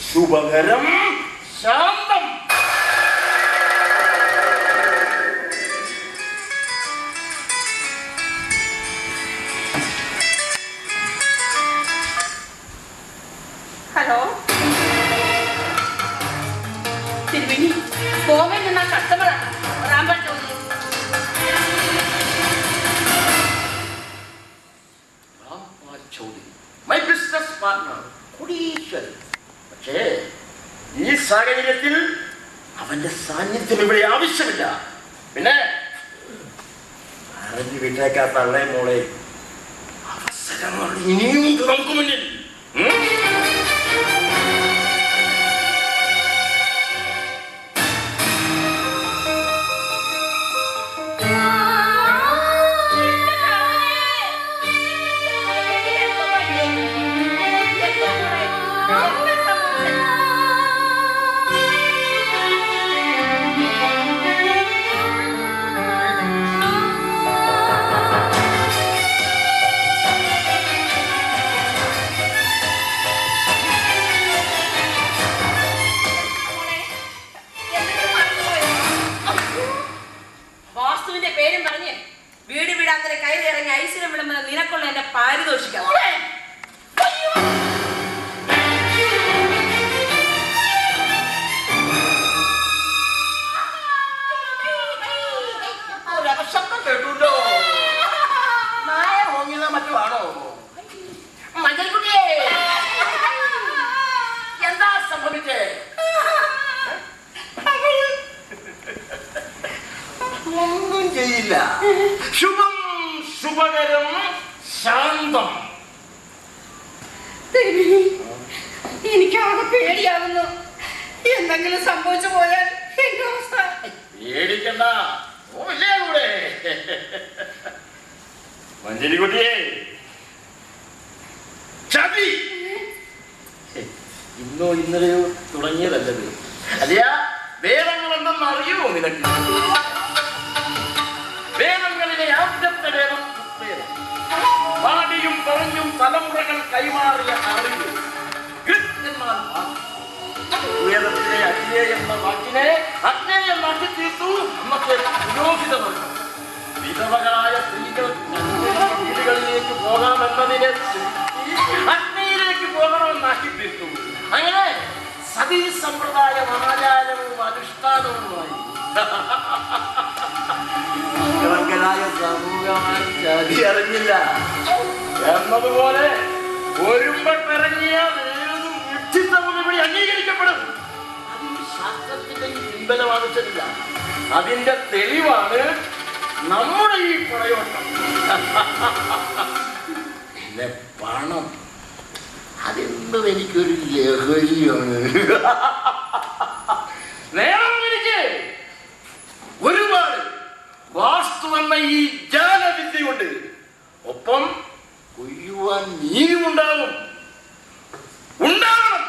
ശുഭകരം ശാന്തം. ഹലോ തിരുമേനി, ഗോവയിൽ നിന്ന കസ്റ്റമറാണ് റാംബൽ ജോലി. മൈ ബിസിനസ് പാർട്ണർ കുടീശ്വരൻ. പക്ഷേ ഈ സാഹചര്യത്തിൽ അവന്റെ സാന്നിധ്യം ഇവിടെ ആവശ്യമില്ല. പിന്നെ അറിഞ്ഞു വിട്ടേക്കാത്ത അള്ളേ മോളെ, അവസരങ്ങൾ ഇനിയും നമുക്ക് മുന്നിൽ. ശുഭം ശുഭകരം ശാന്തം. എനിക്കാകെ പേടിയാവുന്നു. എന്തെങ്കിലും സംഭവിച്ചു പോയാൽ എന്റെ അവസ്ഥ. പേടിക്കണ്ട, ഓല്ലേ കൂടെ. മഞ്ചേരിക്കുട്ടിയെ, ചതി ഇന്നോ ഇന്നലെയോ തുടങ്ങിയതല്ലത്. അല്ലയാ, വേദങ്ങൾ എന്തെന്ന് അറിയുമോ നിനക്ക്? വേദങ്ങളിലെ ആദ്യത്തെ വേദം ഋഗ്വേദം. പാടിയും പറഞ്ഞും തലമുറകൾ കൈമാറിയ അറിവ്. എന്നാൽ വേദത്തിലെ അഗ്നേ എന്ന വാക്കിനെ അഗ്നേയെന്നാക്കി തീർത്തു അന്നത്തെ പുരോഹിതമല്ല. വിധവകളായ സ്ത്രീകൾ വീടുകളിലേക്ക് പോകാമെന്നതിനെ അഗ്നിയിലേക്ക് പോകണമെന്നാക്കി തീർത്തു. അങ്ങനെ സതീ സമ്പ്രദായം ആചാരവും അനുഷ്ഠാനവുമായി സമൂഹമായി ചതി അറിഞ്ഞില്ല എന്നതുപോലെ ഒരുമ്പട്ടിറങ്ങിയാൽ ഏതും വിക്ഷിത്തവും ഇവിടെ അംഗീകരിക്കപ്പെടും. അതിന് ശാസ്ത്രത്തിന്റെയും പിൻബലം ആവശ്യമില്ല. അതിന്റെ തെളിവാണ് നമ്മുടെ ഈ പ്രയോട്ടം. പിന്നെ പണം, അതെന്തും എനിക്കൊരു ലഹരിയാണ്. നേരം എനിക്ക് ഒരുപാട് വാസ്തു എന്ന ഈ ജാലവിദ്യയുണ്ട്. ഒപ്പം കൊയ്യുവാൻ നീയും ഉണ്ടാകും, ഉണ്ടാകണം.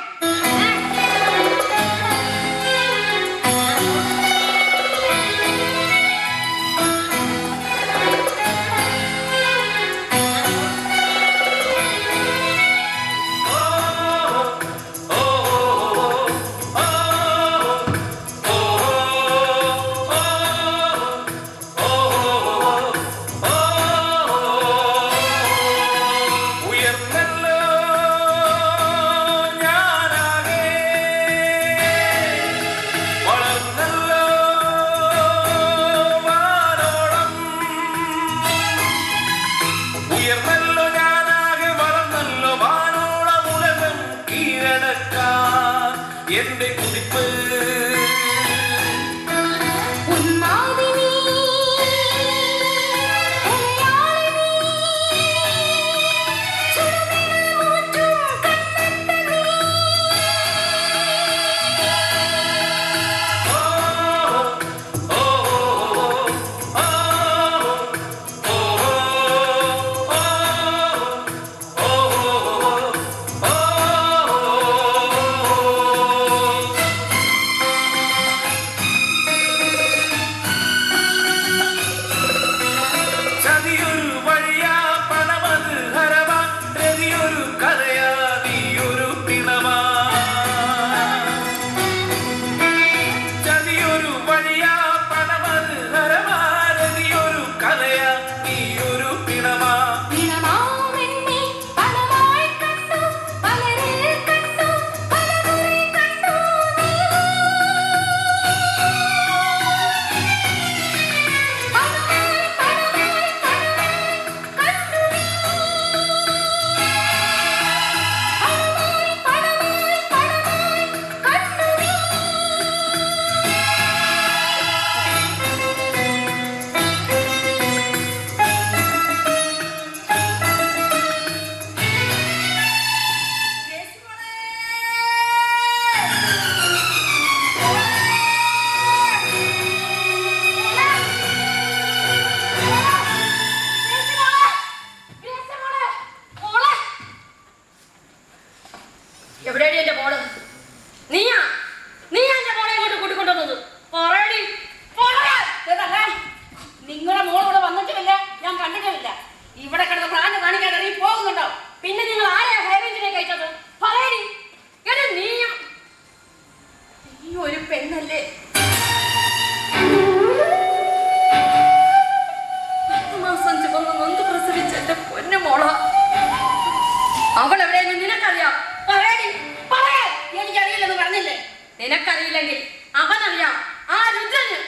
നിനക്കറിയില്ലെങ്കിൽ അവനറിയാം. ആ രുദ്രന്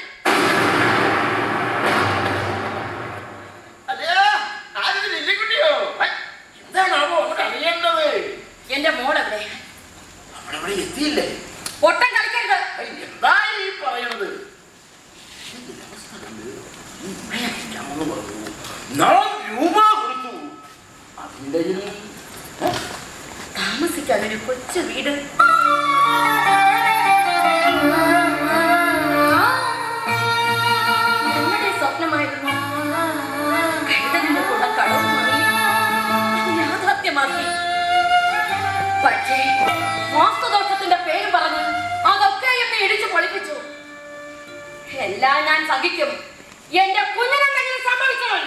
എന്റെ മോളെവിടെ? എത്തിയില്ലേ? ഒട്ടം കളിക്കരുത്. എന്താ ഈ പറയണത്? എന്ന് പറഞ്ഞു. 4 രൂപ കൊടുത്തു. അതിൻ്റെ താമസിക്കാൻ ഒരു കൊച്ചു വീട്. ഞങ്ങളുടെ സ്വപ്നമായിരുന്നു. കഴുതലിന്റെ കൂടെ കടവും വാങ്ങി യാഥാർത്ഥ്യമാക്കി. പക്ഷേ വാസ്തുദോഷത്തിന്റെ പേര് പറഞ്ഞ് അതൊക്കെ എന്നെ ഇടിച്ചു പൊളിപ്പിച്ചു. എല്ലാം ഞാൻ സഹിക്കും. എന്റെ കുഞ്ഞിനെന്തെങ്കിലും സംഭവിച്ചവൻ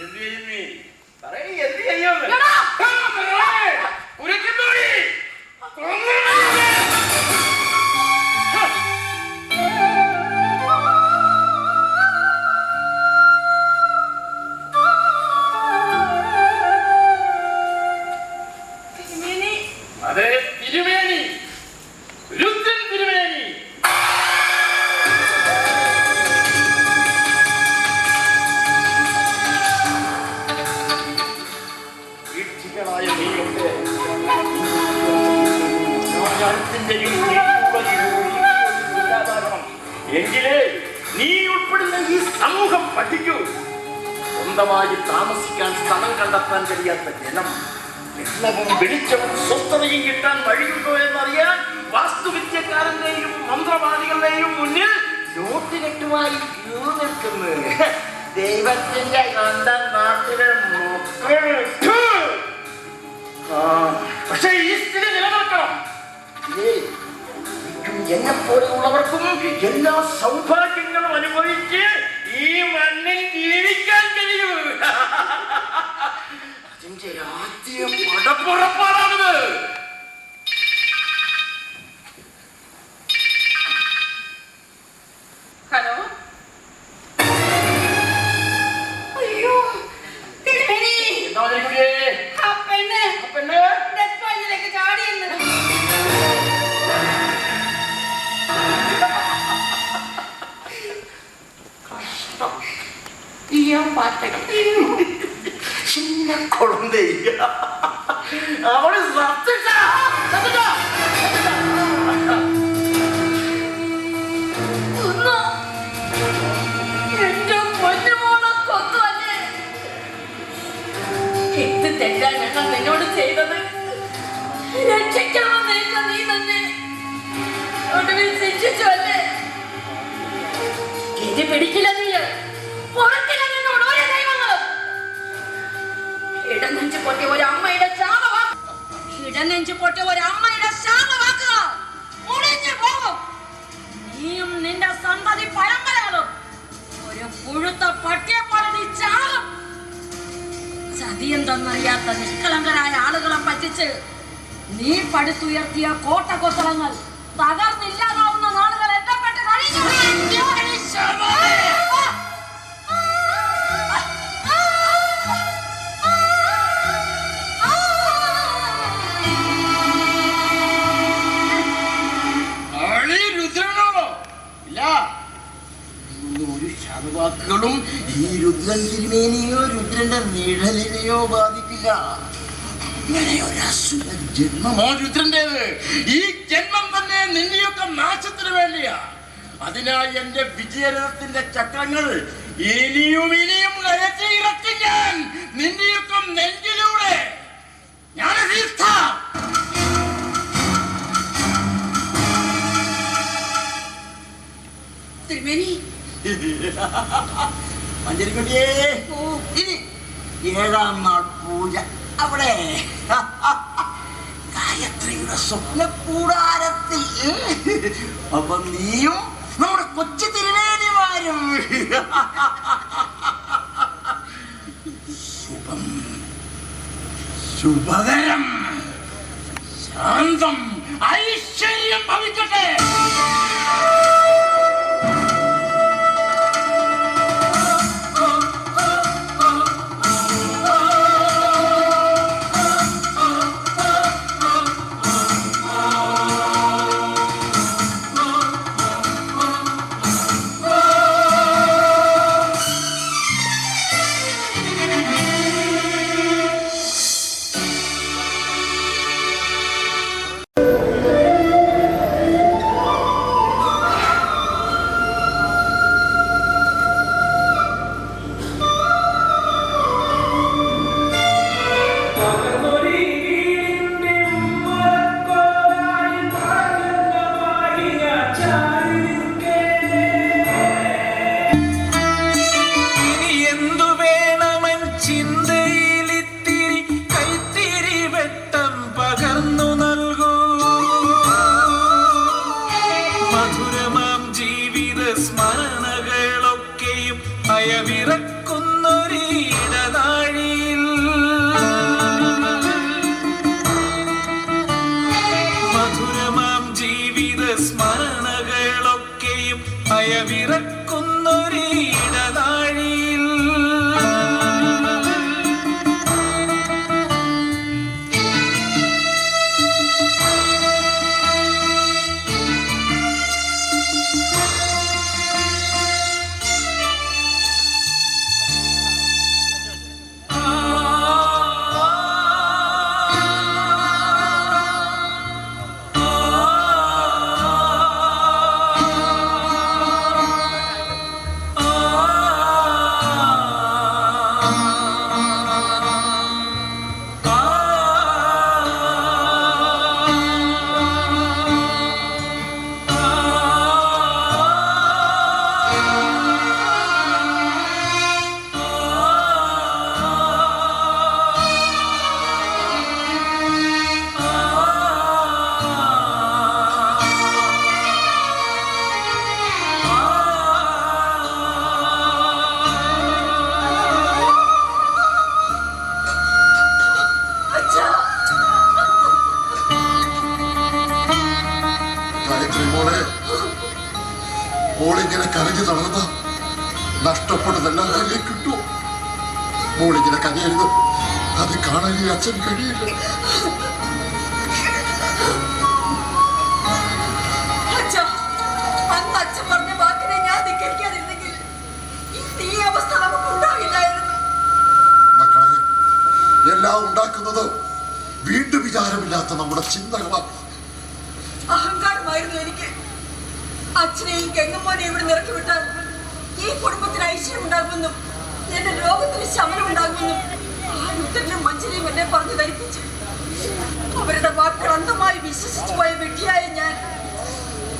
എന്ത് ചെയ്യുമെന്ന് അതെ, തിരുമേനി, രുദ്രൻ തിരുമേനി. വീഴ്ചകളായ നീയൊക്കെ എങ്കിലേ നീ ഉൾപ്പെടുന്ന ഈ സമൂഹം പഠിക്കൂ. സ്വന്തമായി താമസിക്കാൻ സ്ഥലം കണ്ടെത്താൻ കഴിയാത്ത ജനം വിഷ്ണവും വെളിച്ചവും സ്വസ്ഥതയും കിട്ടാൻ വഴിയുണ്ടോ എന്നറിയാൻ വാസ്തുവിദ്യക്കാരന്റെയും മന്ത്രവാദികളുടെയും മുന്നിൽ നോട്ടിനെട്ടുമായി ക്യൂ നിൽക്കുന്നു. ദൈവത്തിന്റെ സ്വന്തം നാട്ടിലെ മക്കൾക്ക്. പക്ഷേ ഈ സ്ഥിതി നിലനിൽക്കണം. എന്നെ പോലെയുള്ളവർക്കും എല്ലാ സൗഭാഗ്യങ്ങളും അനുഭവിച്ച് ഈ മണ്ണിൽ ജീവിക്കാൻ കഴിയൂ. അതിന്റെ ആദ്യ പടപ്പുറപ്പാടാണിത്. ഹലോ. അയ്യോ തിരുമേനി, ആ പെണ്ണ് ഡെത്ത് പോയിന്റിലേക്ക് ചാടിയെന്ന്. ചിന്ന കൊളുന്തേ അവള് എന്റെ പൊന്നുമോളെ കൊന്നുവല്ലേ. എന്ത് തെറ്റാ ഞങ്ങൾ നിന്നോട് ചെയ്തത്? രക്ഷിക്കണമെന്ന് നീ തന്നെ ഒടുവിൽ ശിക്ഷിച്ചു അല്ലേ? ഇനി പിടിക്കില്ല നീ. പുറത്തില്ല നിന്നോട് ഒരു ദൈവങ്ങളും. ഇടനെഞ്ചു പൊട്ടിയ ഒരു അമ്മയുടെ ശാപവാക്ക്. ഇടനെഞ്ചു പൊട്ടിയ ഒരു അമ്മയുടെ ശാപവാക്ക് മുറിഞ്ഞു പോകും. നീയും നിന്റെ സന്തതി പരമ്പരകളും ഒരു പുഴുത്ത പട്ടിയെ പോലെ നീ ചാകും. ചതിയെന്തെന്നറിയാത്ത നിഷ്കളങ്കരായ ആളുകളെ പറ്റിച്ച് നീ പടുത്തുയർത്തിയ കോട്ടകൊത്തളങ്ങൾ തകർന്നില്ലാതാവുന്ന നാളുകൾ എത്തപ്പെട്ട് കഴിഞ്ഞു. ഒരു ശാപവാക്കുകളും ഈ രുദ്രൻ തിരുമേനിയോ രുദ്രന്റെ നിഴലിനെയോ ബാധിക്കില്ല. ഇങ്ങനെ ഒരു അസുര ജന്മമോ രുദ്രന്റേത്. ഈ ജന്മം തന്നെ നിന്നെയൊക്കെ നാശത്തിന് വേണ്ടിയാ. അതിനായി എന്റെ വിജയരഥത്തിന്റെ ചക്രങ്ങൾ ഇനിയും ഇനിയും കയറ്റിയിറക്കി ഞാൻ നിന്നെയൊക്കെ നെഞ്ചിലൂടെ. ഞാൻ തിരുമേനി, മഞ്ചരിക്കുട്ടിയേ, ഇനി 7ാം നാൾ പൂജ അവിടെ ഗായത്രിയുടെ സ്വപ്ന കൂടാരത്തിൽ. അപ്പൊ നീയും നമ്മുടെ കൊച്ചു തിരുമേനിമാരും. ശുഭം, ശുഭകരം, ശാന്തം, ഐശ്വര്യം ഭവിക്കട്ടെ. സ്മരണകളൊക്കെയും അയവിറക്കുന്നൊരീടനാഴിയിൽ മോളിങ്ങനെ കരഞ്ഞു നടന്ന നഷ്ടപ്പെട്ടതെല്ലാം കയ്യിൽ കിട്ടൂ. മോളിങ്ങനെ കരയരുത്, അത് കാണാൻ ഈ അച്ഛൻ കഴിയില്ല. അന്ന് അച്ഛൻ പറഞ്ഞ വാക്കിനെ ഞാൻ ധിക്കരിക്കാതിരുന്നെങ്കിൽ ഈ അവസ്ഥ നമുക്ക് ഉണ്ടാകില്ലായിരുന്നു. മക്കളെ, എല്ലാം ഉണ്ടാക്കുന്നത് വീണ്ടും വിചാരമില്ലാത്ത നമ്മുടെ ചിന്തകളാണ്. അഹങ്കാരമായിരുന്നു എനിക്ക്. അച്ഛനെയും ഗംഗമ്മോനെ ഇവിടെ നിറക്കി വിട്ടാൽ ഈ കുടുംബത്തിന് ഐശ്വര്യം ഉണ്ടാകുമെന്നും എന്റെ രോഗത്തിന് ശമനം ഉണ്ടാകുമെന്നും ആരുത്തനും മഞ്ചലിയും എന്നെ പറഞ്ഞു ധരിപ്പിച്ചു. അവരുടെ വാക്കുകൾ അന്ധമായി വിശ്വസിച്ചു പോയ വെട്ടിയായ ഞാൻ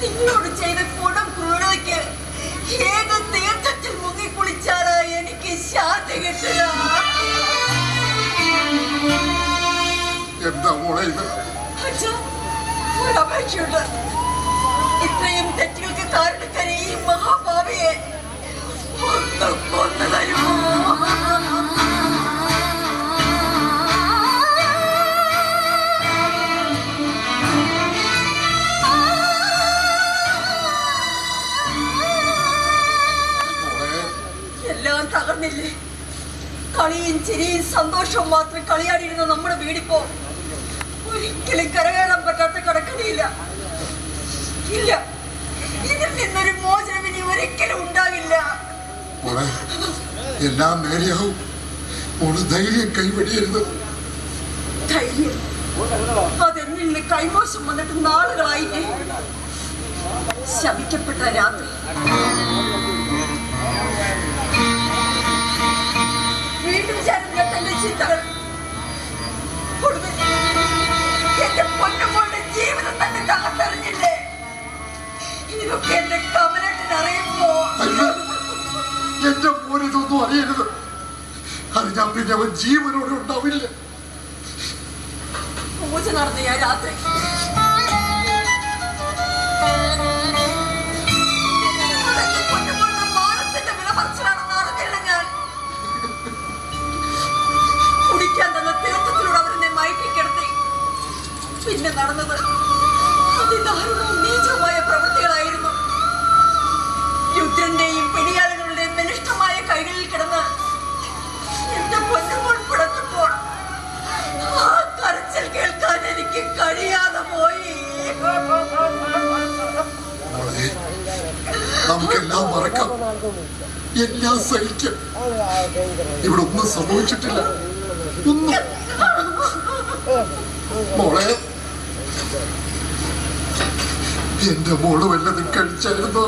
നിങ്ങളോട് ചെയ്ത കൊടും ക്രൂരതയ്ക്ക് ഏത് തീർത്ഥത്തിൽ മുങ്ങിക്കുളിച്ചാണ് എനിക്ക് ശാന്തി കിട്ടുക. എന്താ മോളെ ഇത്? അച്ഛാ, ഒരപേക്ഷയുണ്ട്. ഇത്രയും തെറ്റുകൾക്ക് കാരണക്കാരി ഈ മഹാഭാവിയെ ഒന്ന് കൊന്നു തരുമോ? എല്ലാം തകർന്നില്ലേ? കളിയും ചിരിയും സന്തോഷവും മാത്രം കളിയാടിയിരുന്ന നമ്മുടെ വീടിപ്പോ ഒരിക്കലും കരകയറാൻ പറ്റാത്ത കടക്കണിയില്ല. ഇല്ല, ഇതിൽ നിന്നൊരു മോചനം ഇനി ഒരിക്കലും ഉണ്ടാവില്ല. മോളെ, എല്ലാം നേരെയാവും. മോള് ധൈര്യം കൈവടിയരുത്. ധൈര്യം അതെന്നിൽ നിന്ന് കൈമോശം വന്നിട്ട് നാളുകളായില്ലേ. ശമിക്കപ്പെട്ട രാത്രി വീണ്ടും ചേർന്ന തന്റെ ചിന്തകൾ എന്റെ പൊന്നുമോളുടെ ജീവിതം തന്നെ തകർത്തെറിഞ്ഞില്ലേ? ഇതൊക്കെ എന്റെ കമലട്ടിന് അറിയുമ്പോ എന്റെ മോനിതൊന്നും അറിയരുത്. അറിഞ്ഞാ പിന്നെ അവൻ ജീവനോടെ ഉണ്ടാവില്ല. പൂജ നടന്ന ഞാൻ രാത്രി പൊന്നുമോളുടെ മാനത്തിന്റെ വില പറിച്ചിലാണെന്ന് അറിഞ്ഞില്ല ഞാൻ. കുടിക്കാൻ തന്ന തീർത്ഥത്തിലൂടെ അവരെന്നെ മയക്കിക്കിടത്തി. പിന്നെ നടന്നത് അതിദാരുണവും നീചവുമായ പ്രവൃത്തികളായിരുന്നു. യുദ്ധന്റെയും പിടിയാളുകളുടെയും ബലിഷ്ഠമായ കൈകളിൽ കിടന്ന് എന്റെ പൊന്നുമോൾ പിടച്ചപ്പോൾ ആ കരച്ചിൽ കേൾക്കാൻ എനിക്ക് കഴിയാതെ പോയി. മോളെ, നമുക്കെല്ലാം മറക്കാം, എല്ലാം സഹിക്കാം. ഇവിടെ ഒന്നും സംഭവിച്ചിട്ടില്ല, ഒന്നും. മോളെ, എന്റെ മോള് വല്ലതും കഴിച്ചായിരുന്നു?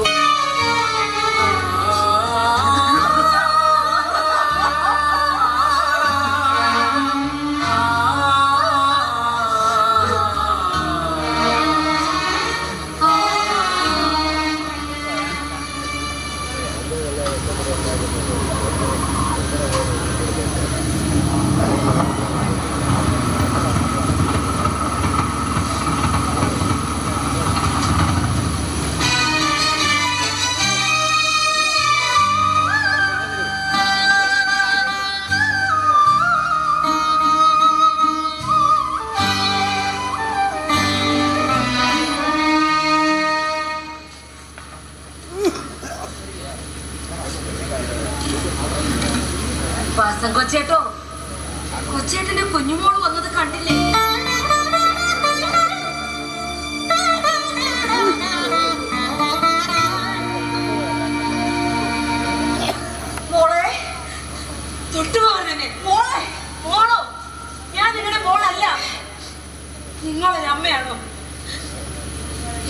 നിങ്ങളൊരു അമ്മയാണോ?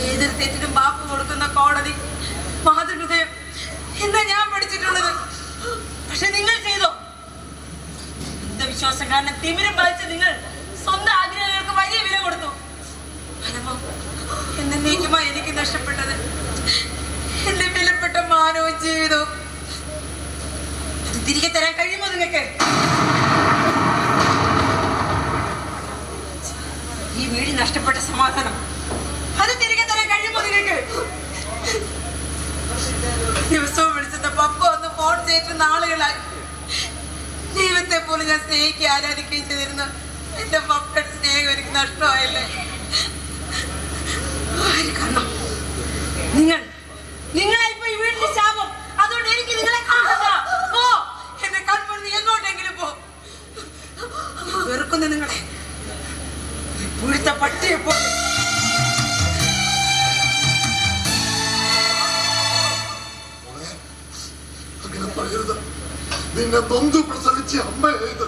ഏതൊരു തെറ്റിനും മാപ്പ് കൊടുക്കുന്ന കോടതി, മാതൃഹൃദയം എന്നാ ഞാൻ പഠിച്ചിട്ടുള്ളത്. പക്ഷെ നിങ്ങൾ ചെയ്തോ? അന്ധവിശ്വാസം കാരണം തിമിരം ബാധിച്ച നിങ്ങൾ സ്വന്തം ആഗ്രഹങ്ങൾക്ക് വലിയ വില കൊടുത്തു. ഫലമോ എന്നേക്കുമായി എനിക്ക് നഷ്ടപ്പെട്ടത് എന്റെ വിലപ്പെട്ട മാനവും ജീവിതവും. അത് തിരികെ തരാൻ കഴിയുമോ നിങ്ങൾക്ക്? ഈ വീട് നഷ്ടപ്പെട്ട സമാധാനം അത് തിരികെ തരാൻ കഴിയുമോ നിങ്ങൾക്ക്? ദിവസവും വിളിച്ചത് പപ്പ ഒന്ന് ഫോൺ ചെയ്തിരുന്ന ആളുകളായി. ദൈവത്തെ പോലും ഞാൻ സ്നേഹിക്കുക ആരാധിക്കുകയും ചെയ്തിരുന്നു. എന്റെ പപ്പയുടെ സ്നേഹം എനിക്ക് നഷ്ടമായല്ലേ. കാരണം നിങ്ങളായിപ്പോ ഈ വീട്ടിൽ ശാപം. അതുകൊണ്ട് എനിക്ക് നിങ്ങളെ കാണണ്ട. പോ, എന്നെ കൺപൊന്ന് എങ്ങോട്ടെങ്കിലും പോ. വെറുക്കുന്ന നിങ്ങളെ ഇവിടുത്തെ പട്ടിയെ പോ. അങ്ങനെ പറയരുത്. നിന്നെ നൊന്തു പ്രസവിച്ച അമ്മയായത്.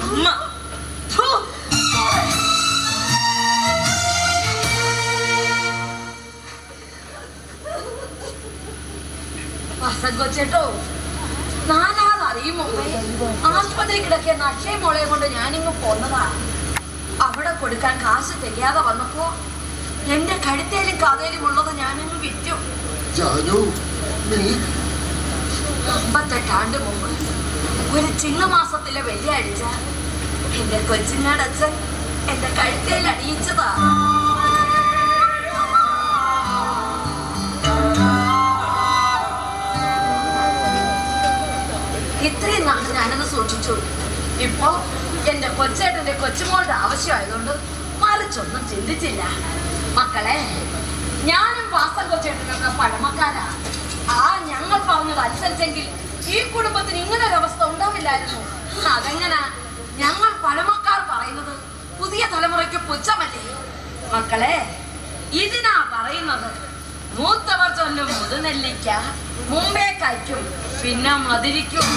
അമ്മ കൊച്ചേട്ടോ, ഞാനതറിയുമോ? ആശുപത്രി കിടക്കിയ നക്ഷയ മോളെ കൊണ്ട് ഞാനിങ്ങ് പോന്നതാ. അവിടെ കൊടുക്കാൻ കാശ് തികയാതെ വന്നപ്പോ എന്റെ കഴുത്തേലും കഥയിലും ഉള്ളത് ഞാനങ്ങ് വിറ്റു. 58 ആണ്ട് മുമ്പ് ഒരു ചിങ്ങമാസത്തിലെ വെള്ളിയാഴ്ച എന്റെ കൊച്ചിങ്ങടച്ഛൻ എന്റെ കഴുത്തേൽ അണിയിച്ചതാ. ഇത്രയും നാള് ഞാനത് സൂക്ഷിച്ചു. ഇപ്പൊ എന്റെ കൊച്ചേട്ടന്റെ കൊച്ചുമോളുടെ ആവശ്യമായതുകൊണ്ട് മറിച്ചൊന്നും ചിന്തിച്ചില്ല. മക്കളെ, ഞാനും വാസൻ കൊച്ചേട്ടനൊക്കെ പഴമക്കാരാ. ഞങ്ങൾ പറഞ്ഞത് അനുസരിച്ചെങ്കിൽ ഈ കുടുംബത്തിന് ഇങ്ങനെ ഒരു അവസ്ഥ ഉണ്ടാവില്ലായിരുന്നു. അതെങ്ങനെ? ഞങ്ങൾ പഴമക്കാർ പറയുന്നത് പുതിയ തലമുറയ്ക്ക് പുച്ഛമല്ലേ? മക്കളെ, ഇതിനാ പറയുന്നത്. മൂത്തവർ ചൊല്ലും മുതുനെല്ലിക്ക മുമ്പേ കഴിക്കും, പിന്നെ മതിരിക്കും.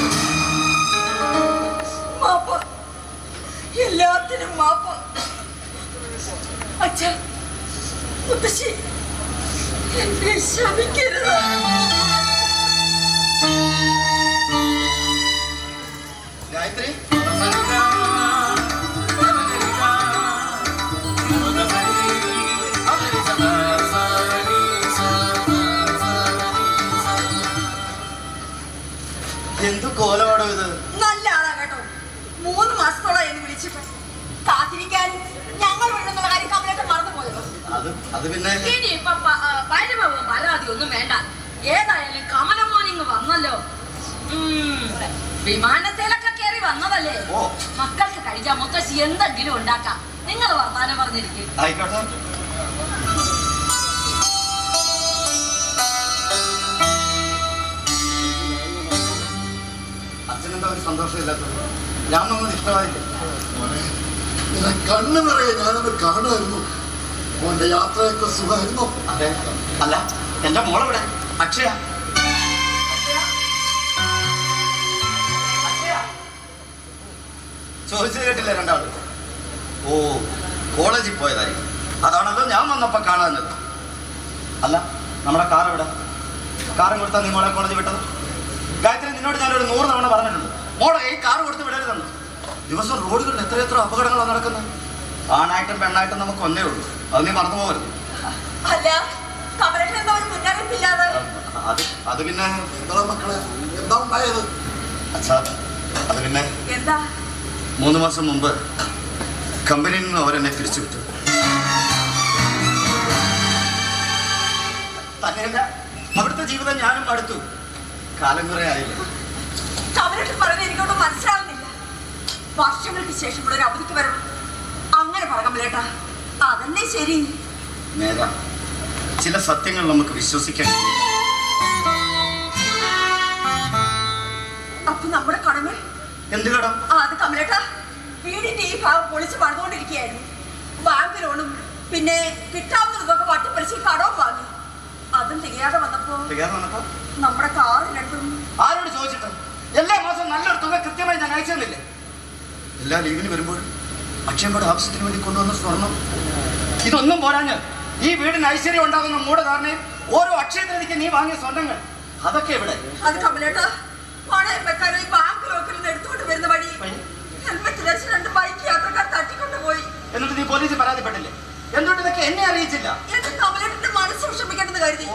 മാപ്പ്, എല്ലാത്തിനും മാപ്പ്. അച്ഛാ, മുത്തശ്ശി, എന്നെ ശപിക്കരുത്. ഗായത്രി, എന്ത് കോലമാണോ ഇത്? നല്ല ആളാ കേട്ടോ. 3 മാസത്തോളം എന്ന് വിളിച്ചിട്ട് കാത്തിരിക്കാൻ ഞങ്ങൾ വേണമെന്നുള്ള കാര്യം കമലൊക്കെ മറന്നുപോയല്ലോ. അത് പിന്നെ ഇനി ഇപ്പൊ പരിഭവം പരാതി ഒന്നും വേണ്ട. ഏതായാലും കമലമോനിങ് വന്നല്ലോ. വിമാനത്തിലൊക്കെ കയറി വന്നതല്ലേ. മക്കൾക്ക് കഴിക്കാൻ മുത്തശ്ശി എന്തെങ്കിലും ഉണ്ടാക്കാം. നിങ്ങൾ വർത്താനം പറഞ്ഞിരിക്കും. ആയിക്കോട്ടെ. അച്ഛനെന്താ ഒരു സന്തോഷമില്ലാത്തത്? ഞാൻ വന്നത് ഇഷ്ടമായില്ലേ? കണ്ണു നിറയെ ഞാനത് കാണുമായിരുന്നു. മോന്റെ യാത്രയൊക്കെ സുഖമായിരുന്നു. അതെ. അല്ല, എന്റെ മോളെവിടെ? അക്ഷയ. ചോദിച്ചു കേട്ടില്ല രണ്ടാള്? ഓ, കോളേജിൽ പോയതായിരിക്കും. അതാണല്ലോ ഞാൻ വന്നപ്പോ കാണാഞ്ഞത്. അല്ല, നമ്മുടെ കാർ എവിടെ? കാറും കൊടുത്താൽ നീ മോളെ കോളേജിൽ വിട്ടത്? ഗായത്രി, നിന്നോട് ഞാനൊരു 100 തവണ പറഞ്ഞിട്ടുണ്ട്, മോളെ ഈ കാർ കൊടുത്ത് വിടരുതെന്ന്. ദിവസം റോഡുകളിൽ എത്ര അപകടങ്ങളാണ് നടക്കുന്നത്. ആണായിട്ടും പെണ്ണായിട്ടും നമുക്ക് ഒന്നേ ഉള്ളൂ. അത് നീ മറന്നു പോകരുത്. അല്ല, കമലക്ക് എന്താ ഒരു മുന്നറിയിപ്പില്ലാതെ? അത് പിന്നെ എന്താ മക്കളെ, എന്താ ഉണ്ടായത്? അച്ഛാ, അത് പിന്നെ എന്താ? 3 മാസം മുമ്പ് കമ്പനിയിൽ നിന്ന് അവരെന്നെ തിരിച്ചു വിട്ടു. തന്നെയല്ല, അവിടുത്തെ ജീവിതം ഞാനും അടുത്തു. കാലം കുറെ ആയില്ല. കമലക്ക് പറഞ്ഞ എനിക്കൊന്നും മനസ്സിലാവുന്നില്ല. വർഷങ്ങൾക്ക് ശേഷം ഒരു അവധിക്ക് വരണം അങ്ങനെ പറ കമലേട്ടാ. അതന്നെ ശരി. നേരാ, ചില സത്യങ്ങൾ നമുക്ക് വിശ്വസിക്കാൻ. അപ്പൊ നമ്മുടെ കടമ എന്ത് കടം? അത് കമലേട്ടാ, വീടിന്റെ ഈ ഭാഗം പൊളിച്ച് പണിതുകൊണ്ടിരിക്കുകയായിരുന്നു. ബാങ്ക് ലോണും പിന്നെ കിട്ടാവുന്നതൊക്കെ വട്ടിപ്പലിശ കടവും വാങ്ങി. അതും തികയാതെ വന്നപ്പോ നമ്മുടെ കാറ് രണ്ടും. ആരോട് ചോദിച്ചിട്ട്? എല്ലാ മാസവും നല്ലൊരു തുക കൃത്യമായി ഞാൻ അയച്ചു തന്നില്ലേ? എല്ലാ ലീവിന് വരുമ്പോഴും അക്ഷയമ്മയുടെ ആവശ്യത്തിന് വേണ്ടി കൊണ്ടുവന്ന സ്വർണം ഇതൊന്നും പോരാഞ്ഞ് ഈ വീടിന് ഐശ്വര്യം ഉണ്ടാകുന്ന മൂടധാരണയും ഓരോ അക്ഷയത്തിലേക്ക് നീ വാങ്ങിയ സ്വർണ്ണങ്ങൾ അതൊക്കെ എവിടെ? അത് കമലേട്ടാ പണയം വെക്കാനോ ഈ ബാങ്ക് ലോക്കറിൽ നിന്ന് എടുത്തുകൊണ്ട് വരുന്ന വഴി ഹെൽമെറ്റ് ധരിച്ച് 2 ബൈക്ക് യാത്രക്കാർ തട്ടിക്കൊണ്ടുപോയി. എന്നിട്ട് നീ പോലീസിൽ പരാതിപ്പെട്ടില്ലേ? എന്തുകൊണ്ട് ഇതൊക്കെ എന്നെ അറിയിച്ചില്ല? എന്റെ കമലേട്ടന്റെ മനസ്സ് വിഷമിക്കണമെന്ന് കരുതി.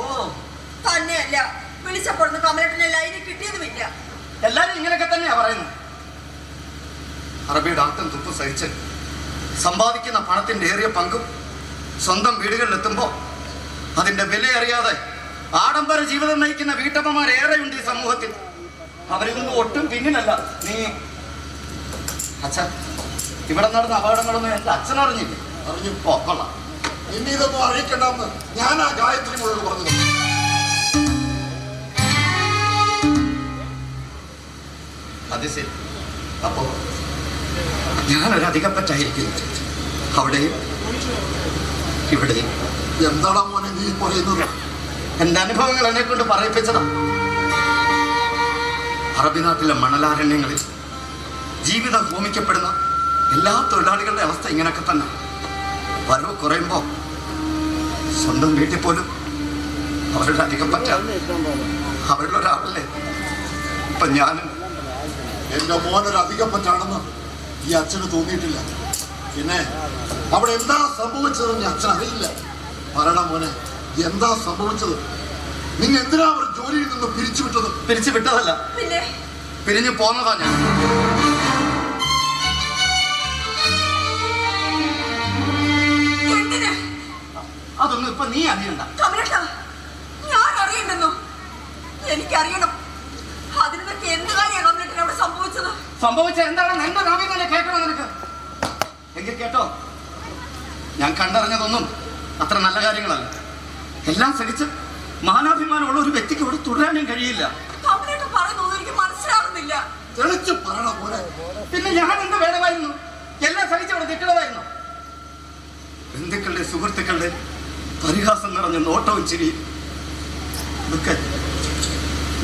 തന്നെയല്ല, വിളിച്ചപ്പോഴൊന്നും കമലേട്ടനെ ലൈനിൽ കിട്ടിയതുമില്ല. എല്ലാരും ഇങ്ങനെയൊക്കെ തന്നെയാ പറയുന്നത്. അറബിയുടെ ആട്ടം തുപ്പ് സഹിച്ച് സമ്പാദിക്കുന്ന പണത്തിന്റെ ഏറിയ പങ്കും സ്വന്തം വീടുകളിലെത്തുമ്പോ അതിന്റെ വില അറിയാതെ ആഡംബര ജീവിതം നയിക്കുന്ന വീട്ടമ്മമാരേറെയുണ്ട് ഈ സമൂഹത്തിൽ. അവരിൽ നിന്ന് ഒട്ടും പിന്നിലല്ല നീ. അച്ഛൻ, ഇവിടെ നടന്ന അപകടങ്ങളൊന്നും എന്റെ അച്ഛൻ അറിഞ്ഞില്ലേ? അറിഞ്ഞു. കൊള്ളാം. ഇനി ഇതൊന്നും അറിയിക്കണ്ടെന്ന് ഞാൻ ആ ഗായത്രി മുഴുവൻ പറഞ്ഞു. അത് ശരി. അപ്പോ ഞാനൊരു അധികപ്പറ്റായിരിക്കുന്നു അവിടെയും ഇവിടെയും. എന്താടാ മോനെ നീ പറയുന്നത്? എന്റെ അനുഭവങ്ങൾ എന്നെ കൊണ്ട് പറയിപ്പിച്ചതാ. അറബി നാട്ടിലെ മണലാരണ്യങ്ങളിൽ ജീവിതം ഹോമിക്കപ്പെടുന്ന എല്ലാ തൊഴിലാളികളുടെ അവസ്ഥ ഇങ്ങനെയൊക്കെ തന്നെ. വരവ് കുറയുമ്പോ സ്വന്തം വീട്ടിൽ പോലും അവരുടെ അധികം പറ്റാം. അവരുടെ ഒരാളല്ലേ ഇപ്പൊ ഞാനും. എന്റെ മോനൊരു അധികം പറ്റാണെന്ന് ഈ അച്ഛന് തോന്നിയിട്ടില്ല. പിന്നെ അവിടെ എന്താ സംഭവിച്ചതെന്ന് അച്ഛൻ അറിയില്ല. പറയണം മോനെ, എന്താ സംഭവിച്ചത്? നിങ്ങൾ എന്തിനാ അവർ ജോലിയിൽ നിന്ന് പിരിച്ചുവിട്ടത്? പിരിച്ചുവിട്ടതല്ല, പിന്നെ പിരിഞ്ഞു പോന്നതാ ഞാൻ. എന്തിന്? അതൊന്നും ഇപ്പൊ നീ അറിയണ്ട. കമലേട്ടാ, ഞാൻ അറിയണ്ടെന്നോ? എനിക്കറിയണം. അതിനൊക്കെ എന്ത് കാര്യമാണ് കമലേട്ടൻ അവിടെ സംഭവിച്ചത്? സംഭവിച്ച എന്താണെന്ന് എന്റെ നാവിൽ തന്നെ കേൾക്കണം നിനക്ക്. എങ്കിൽ കേട്ടോ, ഞാൻ കണ്ടറിഞ്ഞതൊന്നും അത്ര നല്ല കാര്യങ്ങളല്ല. എല്ലാം സഹിച്ച് മാനാഭിമാനമുള്ള ഒരു വ്യക്തിക്ക് ഇവിടെ തുടരാനും കഴിയില്ല. കമലേട്ടൻ പറയുന്നൊന്നും എനിക്ക് മനസ്സിലാകുന്നില്ല. തെളിച്ച് പറയണ പോലെ. പിന്നെ ഞാൻ എന്ത് വേണമായിരുന്നു? എല്ലാം സഹിച്ച് അവിടെ നിൽക്കണമായിരുന്നു. ബന്ധുക്കളുടെ സുഹൃത്തുക്കളുടെ പരിഹാസം നിറഞ്ഞ നോട്ടവും ചിരിയും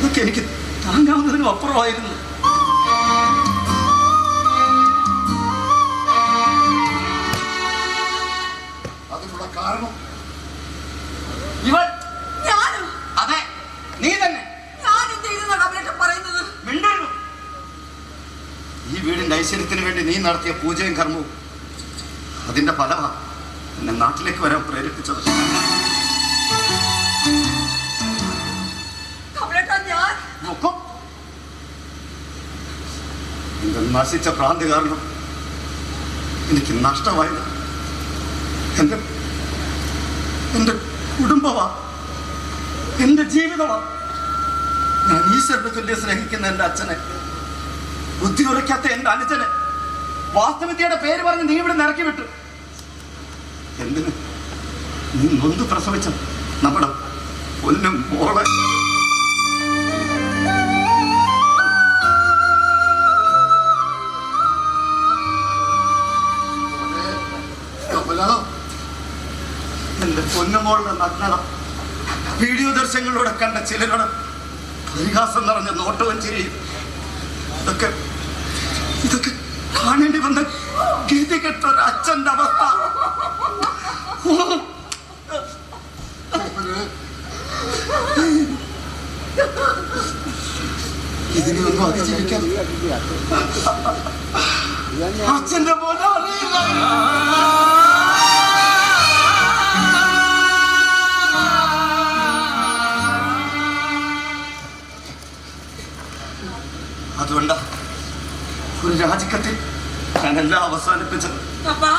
ഇതൊക്കെ എനിക്ക് താങ്ങാവുന്നതിനും അപ്പുറമായിരുന്നു. അതിനുള്ള കാരണം ഇവൾ. ഞാനും? അതെ, നീ തന്നെ. ഞാൻ എന്ത് ചെയ്തെന്നാ കമലേട്ടൻ പറയുന്നത്? മിണ്ടരുത്. ഈ വീടിന്റെ ഐശ്വര്യത്തിന് വേണ്ടി നീ നടത്തിയ പൂജയും കർമ്മവും അതിന്റെ ഫലമാണ് എന്നെ നാട്ടിലേക്ക് വരാൻ പ്രേരിപ്പിച്ചത്. കമലേട്ടാ, ഞാൻ നോക്കും എന്റെ നശിച്ച ഭ്രാന്തി കാരണം എനിക്ക് നഷ്ടമായത് എന്റെ കുടുംബമാ, എന്റെ ജീവിതമാ. ഞാൻ ഈശ്വരനെ തുല്യം സ്നേഹിക്കുന്ന എന്റെ അച്ഛനെ, ബുദ്ധി ഉറയ്ക്കാത്ത എന്റെ അനുജനെ വാസ്തുവിദ്യയുടെ പേര് പറഞ്ഞ് നീ ഇവിടെ ഇറക്കി വിട്ടു. എന്തിന്? നീ നൊന്ത് പ്രസവിച്ച നമ്മുടെ പൊന്നും മോളെ. എന്റെ പൊന്നുമോളുടെ നഗ്നത വീഡിയോ ദൃശ്യങ്ങളിലൂടെ കണ്ട ചിലരുടെ പരിഹാസം നിറഞ്ഞ നോട്ടവും ചിരിയും ഇതൊക്കെ കാണേണ്ടി വന്ന ഗതികെട്ട ഒരു അച്ഛന്റെ അവസ്ഥ. ഇതിനെയൊന്നും അതിജീവിക്കാൻ അച്ഛന്റെ പോലെ അറിയില്ല. അതുകൊണ്ടാ ഒരു രാജിക്കത്തിൽ ഞാനെല്ലാം അവസാനിപ്പിച്ചത്. അപ്പാ,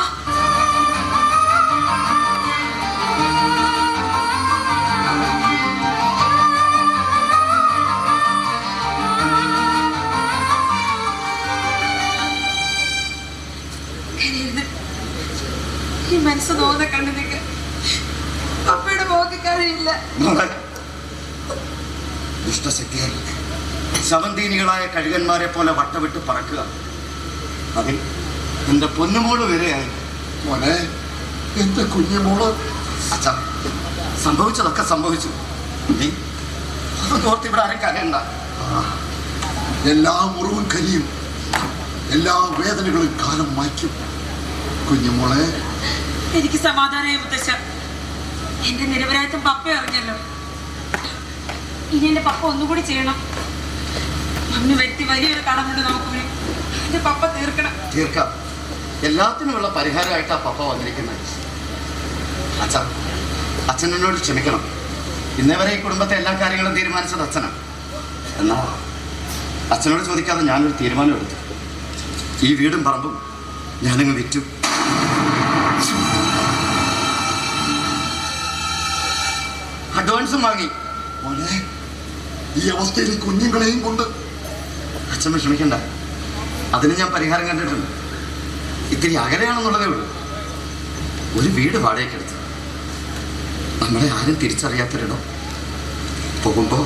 ഈ മനസ്സ് നോന്ന കണ്ടു നിൽക്ക അപ്പയുടെ മോക്ക് കറിയില്ല. ദുഷ്ടശക്തിയായി ശവന്തീനികളായ കഴുകന്മാരെ പോലെ വട്ടവിട്ട് പറക്കുക. അതിൽ എന്റെ പൊന്നുമോള് വരെയായി. മോനെ, എന്റെ കുഞ്ഞുമോള്. അച്ഛാ, സംഭവിച്ചതൊക്കെ സംഭവിച്ചു. നീ അതൊന്നോർത്ത് ഇവിടെ ആരും കരയണ്ട. എല്ലാ മുറിവും കരിയും, എല്ലാ വേദനകളും കാലം മായ്ക്കും. കുഞ്ഞുമോളെ, എനിക്ക് സമാധാനമായി മുത്തശ്ശ. എന്റെ നിരപരാധിത്വം പപ്പ അറിഞ്ഞല്ലോ. ഇനി എന്റെ പപ്പ ഒന്നുകൂടി ചെയ്യണം. അന്ന് വ്യക്തി വലിയൊരു കടമുണ്ട് നമുക്ക്. എന്റെ പപ്പ തീർക്കണം. തീർക്കാം. എല്ലാത്തിനുമുള്ള പരിഹാരമായിട്ടാ പപ്പ വന്നിരിക്കുന്നത്. അച്ഛനോട് ക്ഷമിക്കണം. ഇന്നേ വരെ ഈ കുടുംബത്തെ എല്ലാ കാര്യങ്ങളും തീരുമാനിച്ചത് അച്ഛനാണ്. എന്നാ അച്ഛനോട് ചോദിക്കാതെ ഞാനൊരു തീരുമാനം എടുത്തു. ഈ വീടും പറമ്പും ഞാനങ്ങ് വിറ്റു. അഡ്വാൻസും വാങ്ങി. മോനെ, ഈ അവസ്ഥയിൽ കുഞ്ഞുങ്ങളെയും കൊണ്ട് അച്ഛൻ വിഷമിക്കണ്ട. അതിന് ഞാൻ പരിഹാരം കണ്ടിട്ടുണ്ട്. ഇത്തിരി അകലെയാണെന്നുള്ളതേ ഉള്ളൂ. ഒരു വീട് വാടകയ്ക്കെടുത്ത് നമ്മളെ ആരും തിരിച്ചറിയാത്തൊരിടം. പോകുമ്പോ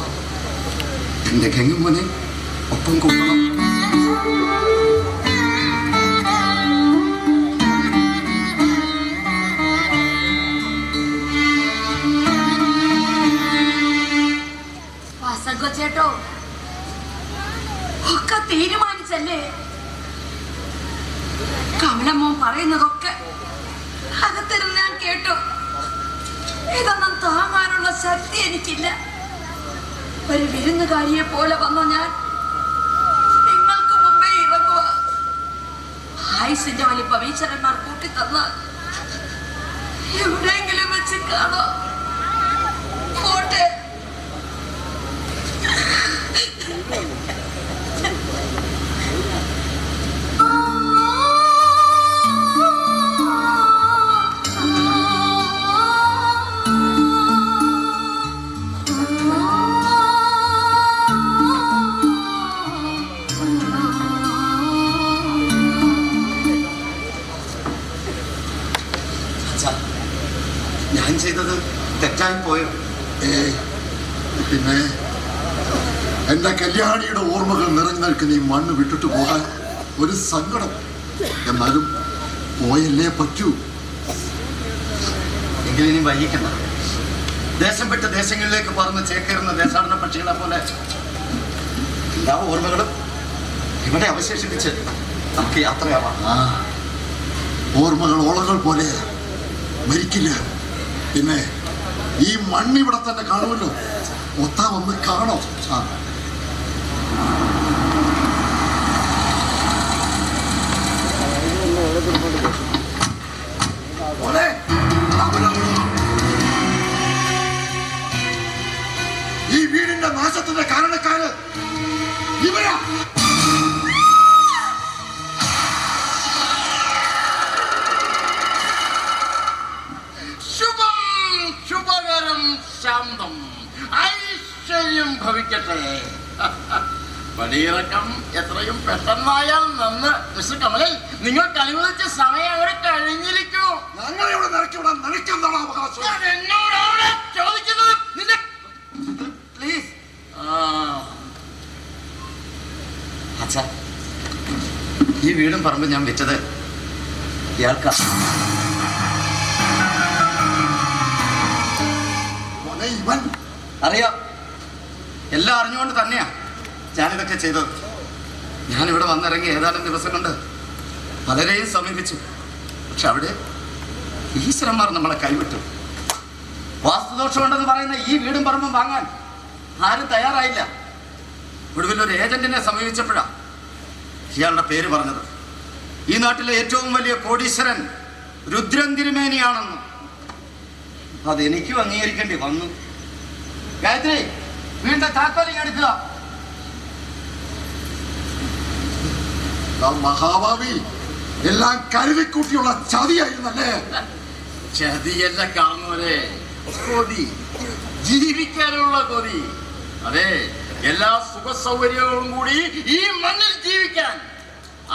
എന്റെ ഗംഗുമോനെ ഒപ്പം കൂട്ടണം. ചേട്ടോ ഒക്കെ തീരുമാനിച്ചല്ലേ? കമലമ്മ പറയുന്നതൊക്കെ അകത്തിരുന്ന് ഞാൻ കേട്ടു. ഇതൊന്നും താങ്ങാനുള്ള ശക്തി എനിക്കില്ല. ഒരു വിരുന്നുകാരിയെ പോലെ വന്ന ഞാൻ നിങ്ങൾക്ക് മുമ്പേ ഇറങ്ങുക. ആയുസിന്റെ വലിപ്പം ഈശ്വരന്മാർ കൂട്ടിത്തന്നാൽ എവിടെയെങ്കിലും വെച്ച് കാണോ. പോട്ടെ. ഞാൻ ചെയ്തത് തെറ്റായി പോയോ? പിന്നെ എന്റെ കല്യാണിയുടെ ഓർമ്മകൾ നിറഞ്ഞു നിൽക്കുന്ന ഈ മണ്ണ് വിട്ടിട്ട് പോകാൻ ഒരു സങ്കടം. എന്നാലും പോയല്ലേ പറ്റൂ. എങ്കിലും വൈകിക്കണ്ട. ദേശം വിട്ട് ദേശങ്ങളിലേക്ക് പറന്ന് ചേക്കേറുന്ന ദേശാടന പക്ഷികളെ പോലെ എല്ലാ ഓർമ്മകളും ഇവിടെ അവശേഷിപ്പിച്ച് നമുക്ക് യാത്രയാവാം. ഓർമ്മകൾ ഓളങ്ങൾ പോലെ മരിക്കില്ല. പിന്നെ ഈ മണ്ണിവിടെ തന്നെ കാണുമല്ലോ. ഒത്താ വന്ന് കാണോ. ഈ വീടിന്റെ നാശത്തിന്റെ കാരണക്കാര് ഇവരാ. ശുഭം ശുഭകരം ശാന്തം ഐശ്വര്യം ഭവിക്കട്ടെ. പടിയിറക്കം എത്രയും പെട്ടെന്നായാൽ നന്ന്. മിസ്റ്റർ കമലൻ, നിങ്ങൾക്ക് അനുവദിച്ച സമയം അവിടെ കഴിഞ്ഞിരിക്കൂ. ഞങ്ങളെ ഇവിടെ നിറക്കിവിടാൻ നിനക്കെന്താണ് അവകാശം? എന്നോടാണ് ചോദിക്കുന്നത്. പ്ലീസ്. അച്ഛാ, ഈ വീടും പറമ്പ് ഞാൻ വിറ്റത് ഇയാൾക്കാ. ഇവൻ അറിയാം. എല്ലാം അറിഞ്ഞുകൊണ്ട് തന്നെയാ ഞാനിതൊക്കെ ചെയ്തത്. ഞാനിവിടെ വന്നിറങ്ങി ഏതാനും ദിവസം കൊണ്ട് പലരെയും സമീപിച്ചു. പക്ഷെ അവിടെ ഈശ്വരന്മാർ നമ്മളെ കൈവിട്ടു. വാസ്തുദോഷമുണ്ടെന്ന് പറയുന്ന ഈ വീടും പറമ്പും വാങ്ങാൻ ആരും തയ്യാറായില്ല. ഒടുവിൽ ഒരു ഏജന്റിനെ സമീപിച്ചപ്പോഴാ ഇയാളുടെ പേര് പറഞ്ഞത്. ഈ നാട്ടിലെ ഏറ്റവും വലിയ കോടീശ്വരൻ രുദ്രൻ തിരുമേനിയാണെന്ന്. അതെനിക്കും അംഗീകരിക്കേണ്ടി വന്നു. ഗായത്രി, വീണ്ടും താക്കോലിങ് എടുക്കുക. മഹാഭാവി എല്ലാം കരുതിക്കൂട്ടിയുള്ള ചതിയായിരുന്നല്ലേ? ചതിയല്ല കാണുന്നവരെ, കൊതി, ജീവിക്കാനുള്ള കൊതി. അതെ, എല്ലാ സുഖ സൗകര്യങ്ങളും കൂടി ഈ മണ്ണിൽ ജീവിക്കാൻ.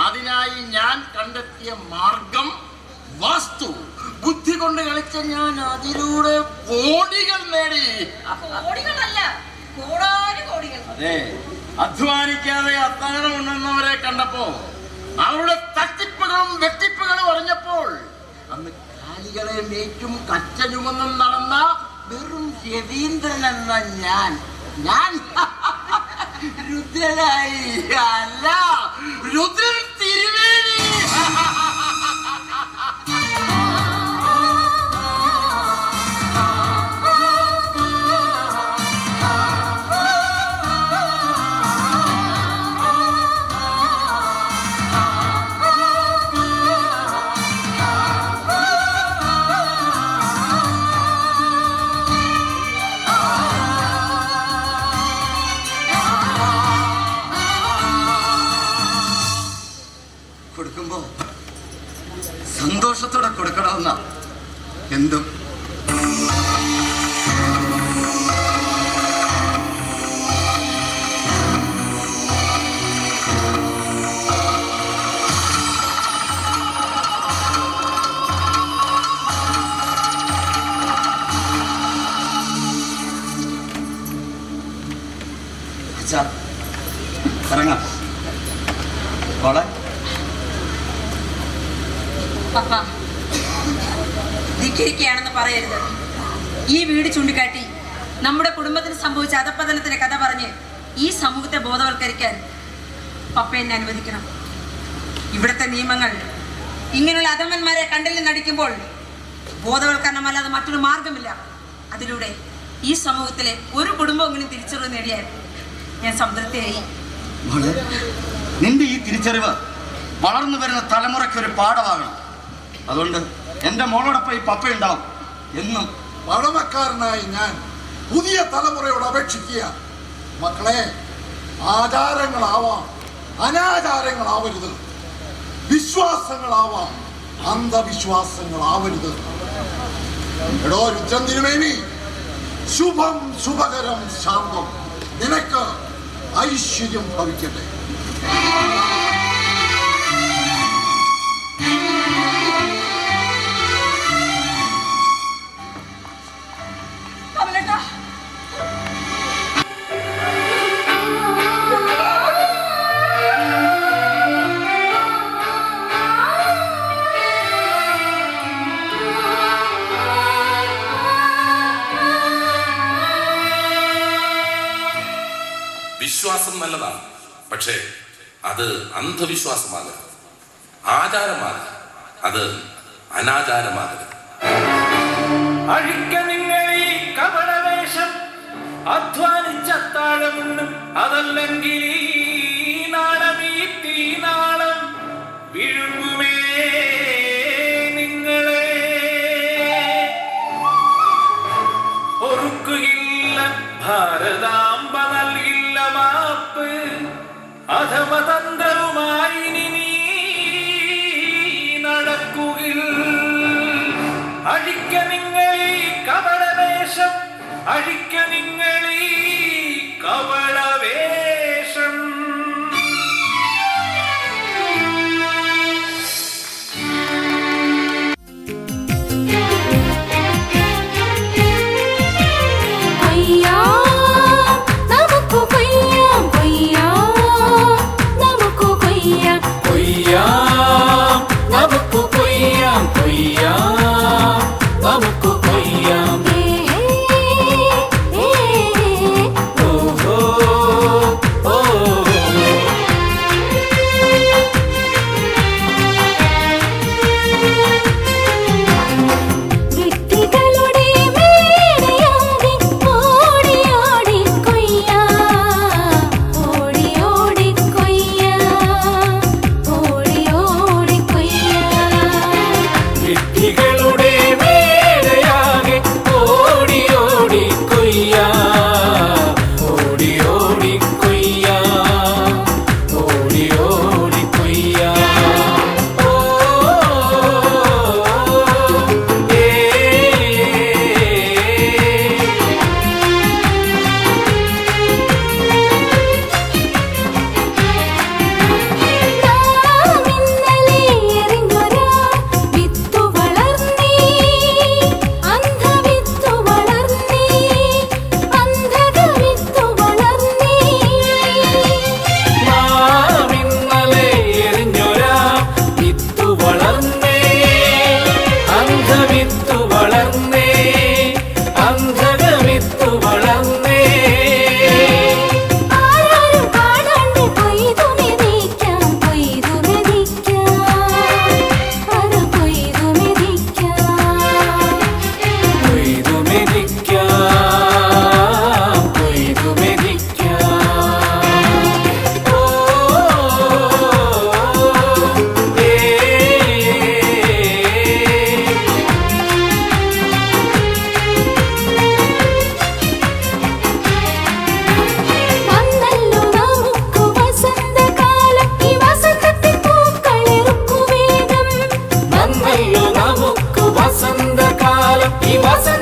അതിനായി ഞാൻ കണ്ടെത്തിയ മാർഗം വാസ്തു. ബുദ്ധി കൊണ്ട് കളിച്ച ഞാൻ അതിലൂടെ കോടികൾ നേടി. കോടികളല്ല, കോടാനുകോടികൾ. അതെ, അധ്വാനിക്കാതെ അത്താഴം ഉണ്ണുന്നവരെ കണ്ടപ്പോ, അവരുടെ തട്ടിപ്പുകളും വെട്ടിപ്പുകളും അറിഞ്ഞപ്പോൾ, അന്ന് കാലികളെ മേറ്റും കച്ച ചുമന്നും നടന്ന വെറും രവീന്ദ്രൻ എന്ന ഞാൻ രുദ്രനായി. അല്ല, രുദ്രൻ തിരുമേനി. എന്തും. ഇറങ്ങാം മോളെ. പപ്പ ധിക്കരിക്കുകയാണെന്ന് പറയരുത്. ഈ വീട് ചൂണ്ടിക്കാട്ടി നമ്മുടെ കുടുംബത്തിന് സംഭവിച്ച അധപ്പതനത്തിന്റെ കഥ പറഞ്ഞ് ഈ സമൂഹത്തെ ബോധവൽക്കരിക്കാൻ പപ്പ എന്നെ അനുവദിക്കണം. ഇവിടുത്തെ നിയമങ്ങൾ ഇങ്ങനെയുള്ള അധമന്മാരെ കണ്ടിൽ നടിക്കുമ്പോൾ ബോധവൽക്കരണമല്ലാതെ മറ്റൊരു മാർഗമില്ല. അതിലൂടെ ഈ സമൂഹത്തിലെ ഒരു കുടുംബമെങ്കിലും തിരിച്ചറിവ് നേടിയാൽ ഞാൻ സംതൃപ്തിയായി. മോളെ, നിന്റെ ഈ തിരിച്ചറിവ് വളർന്നു വരുന്ന തലമുറയ്ക്ക് ഒരു പാഠമാകണം. അതുകൊണ്ട് എൻ്റെ മോളോടൊപ്പം ഈ പപ്പയുണ്ടാവും എന്നും. പഴമക്കാരനായി ഞാൻ പുതിയ തലമുറയോട് അപേക്ഷിക്കുക, മക്കളെ, ആചാരങ്ങളാവാം, അനാചാരങ്ങളാവരുത്. വിശ്വാസങ്ങളാവാം, അന്ധവിശ്വാസങ്ങളാവരുത്. എടോ രുദ്രൻ തിരുമേനി, ശുഭം ശുഭകരം ശാന്തം, നിനക്ക് ഐശ്വര്യം ഭവിക്കട്ടെ. വിശ്വാസം നല്ലതാണ്, പക്ഷേ അത് അന്ധവിശ്വാസമാകരുത്. ആചാരമാകരുത്, അത് അനാചാരമാകരുത്. അഴിക്ക നിങ്ങൾ ഈ കപടവേഷം, അധ്വാനിച്ചത്താഴമുണ്ണും, അതല്ലെങ്കിൽ ഈ നാളം ഈ തീനാളം വിഴുങ്ങുമേ നിങ്ങളെ. പൊറുക്കുകയില്ല ഭാരതാംബ, നൽകില്ല മാപ്പ്, അധമതന്ത്രവുമായി നീ നടക്കുകിൽ. അഴിക്ക നിങ്ങൾ ഈ കപടവേഷം, അഴിക്ക നിങ്ങൾ ഈ കപടവേഷം. Oh ഈ വാസന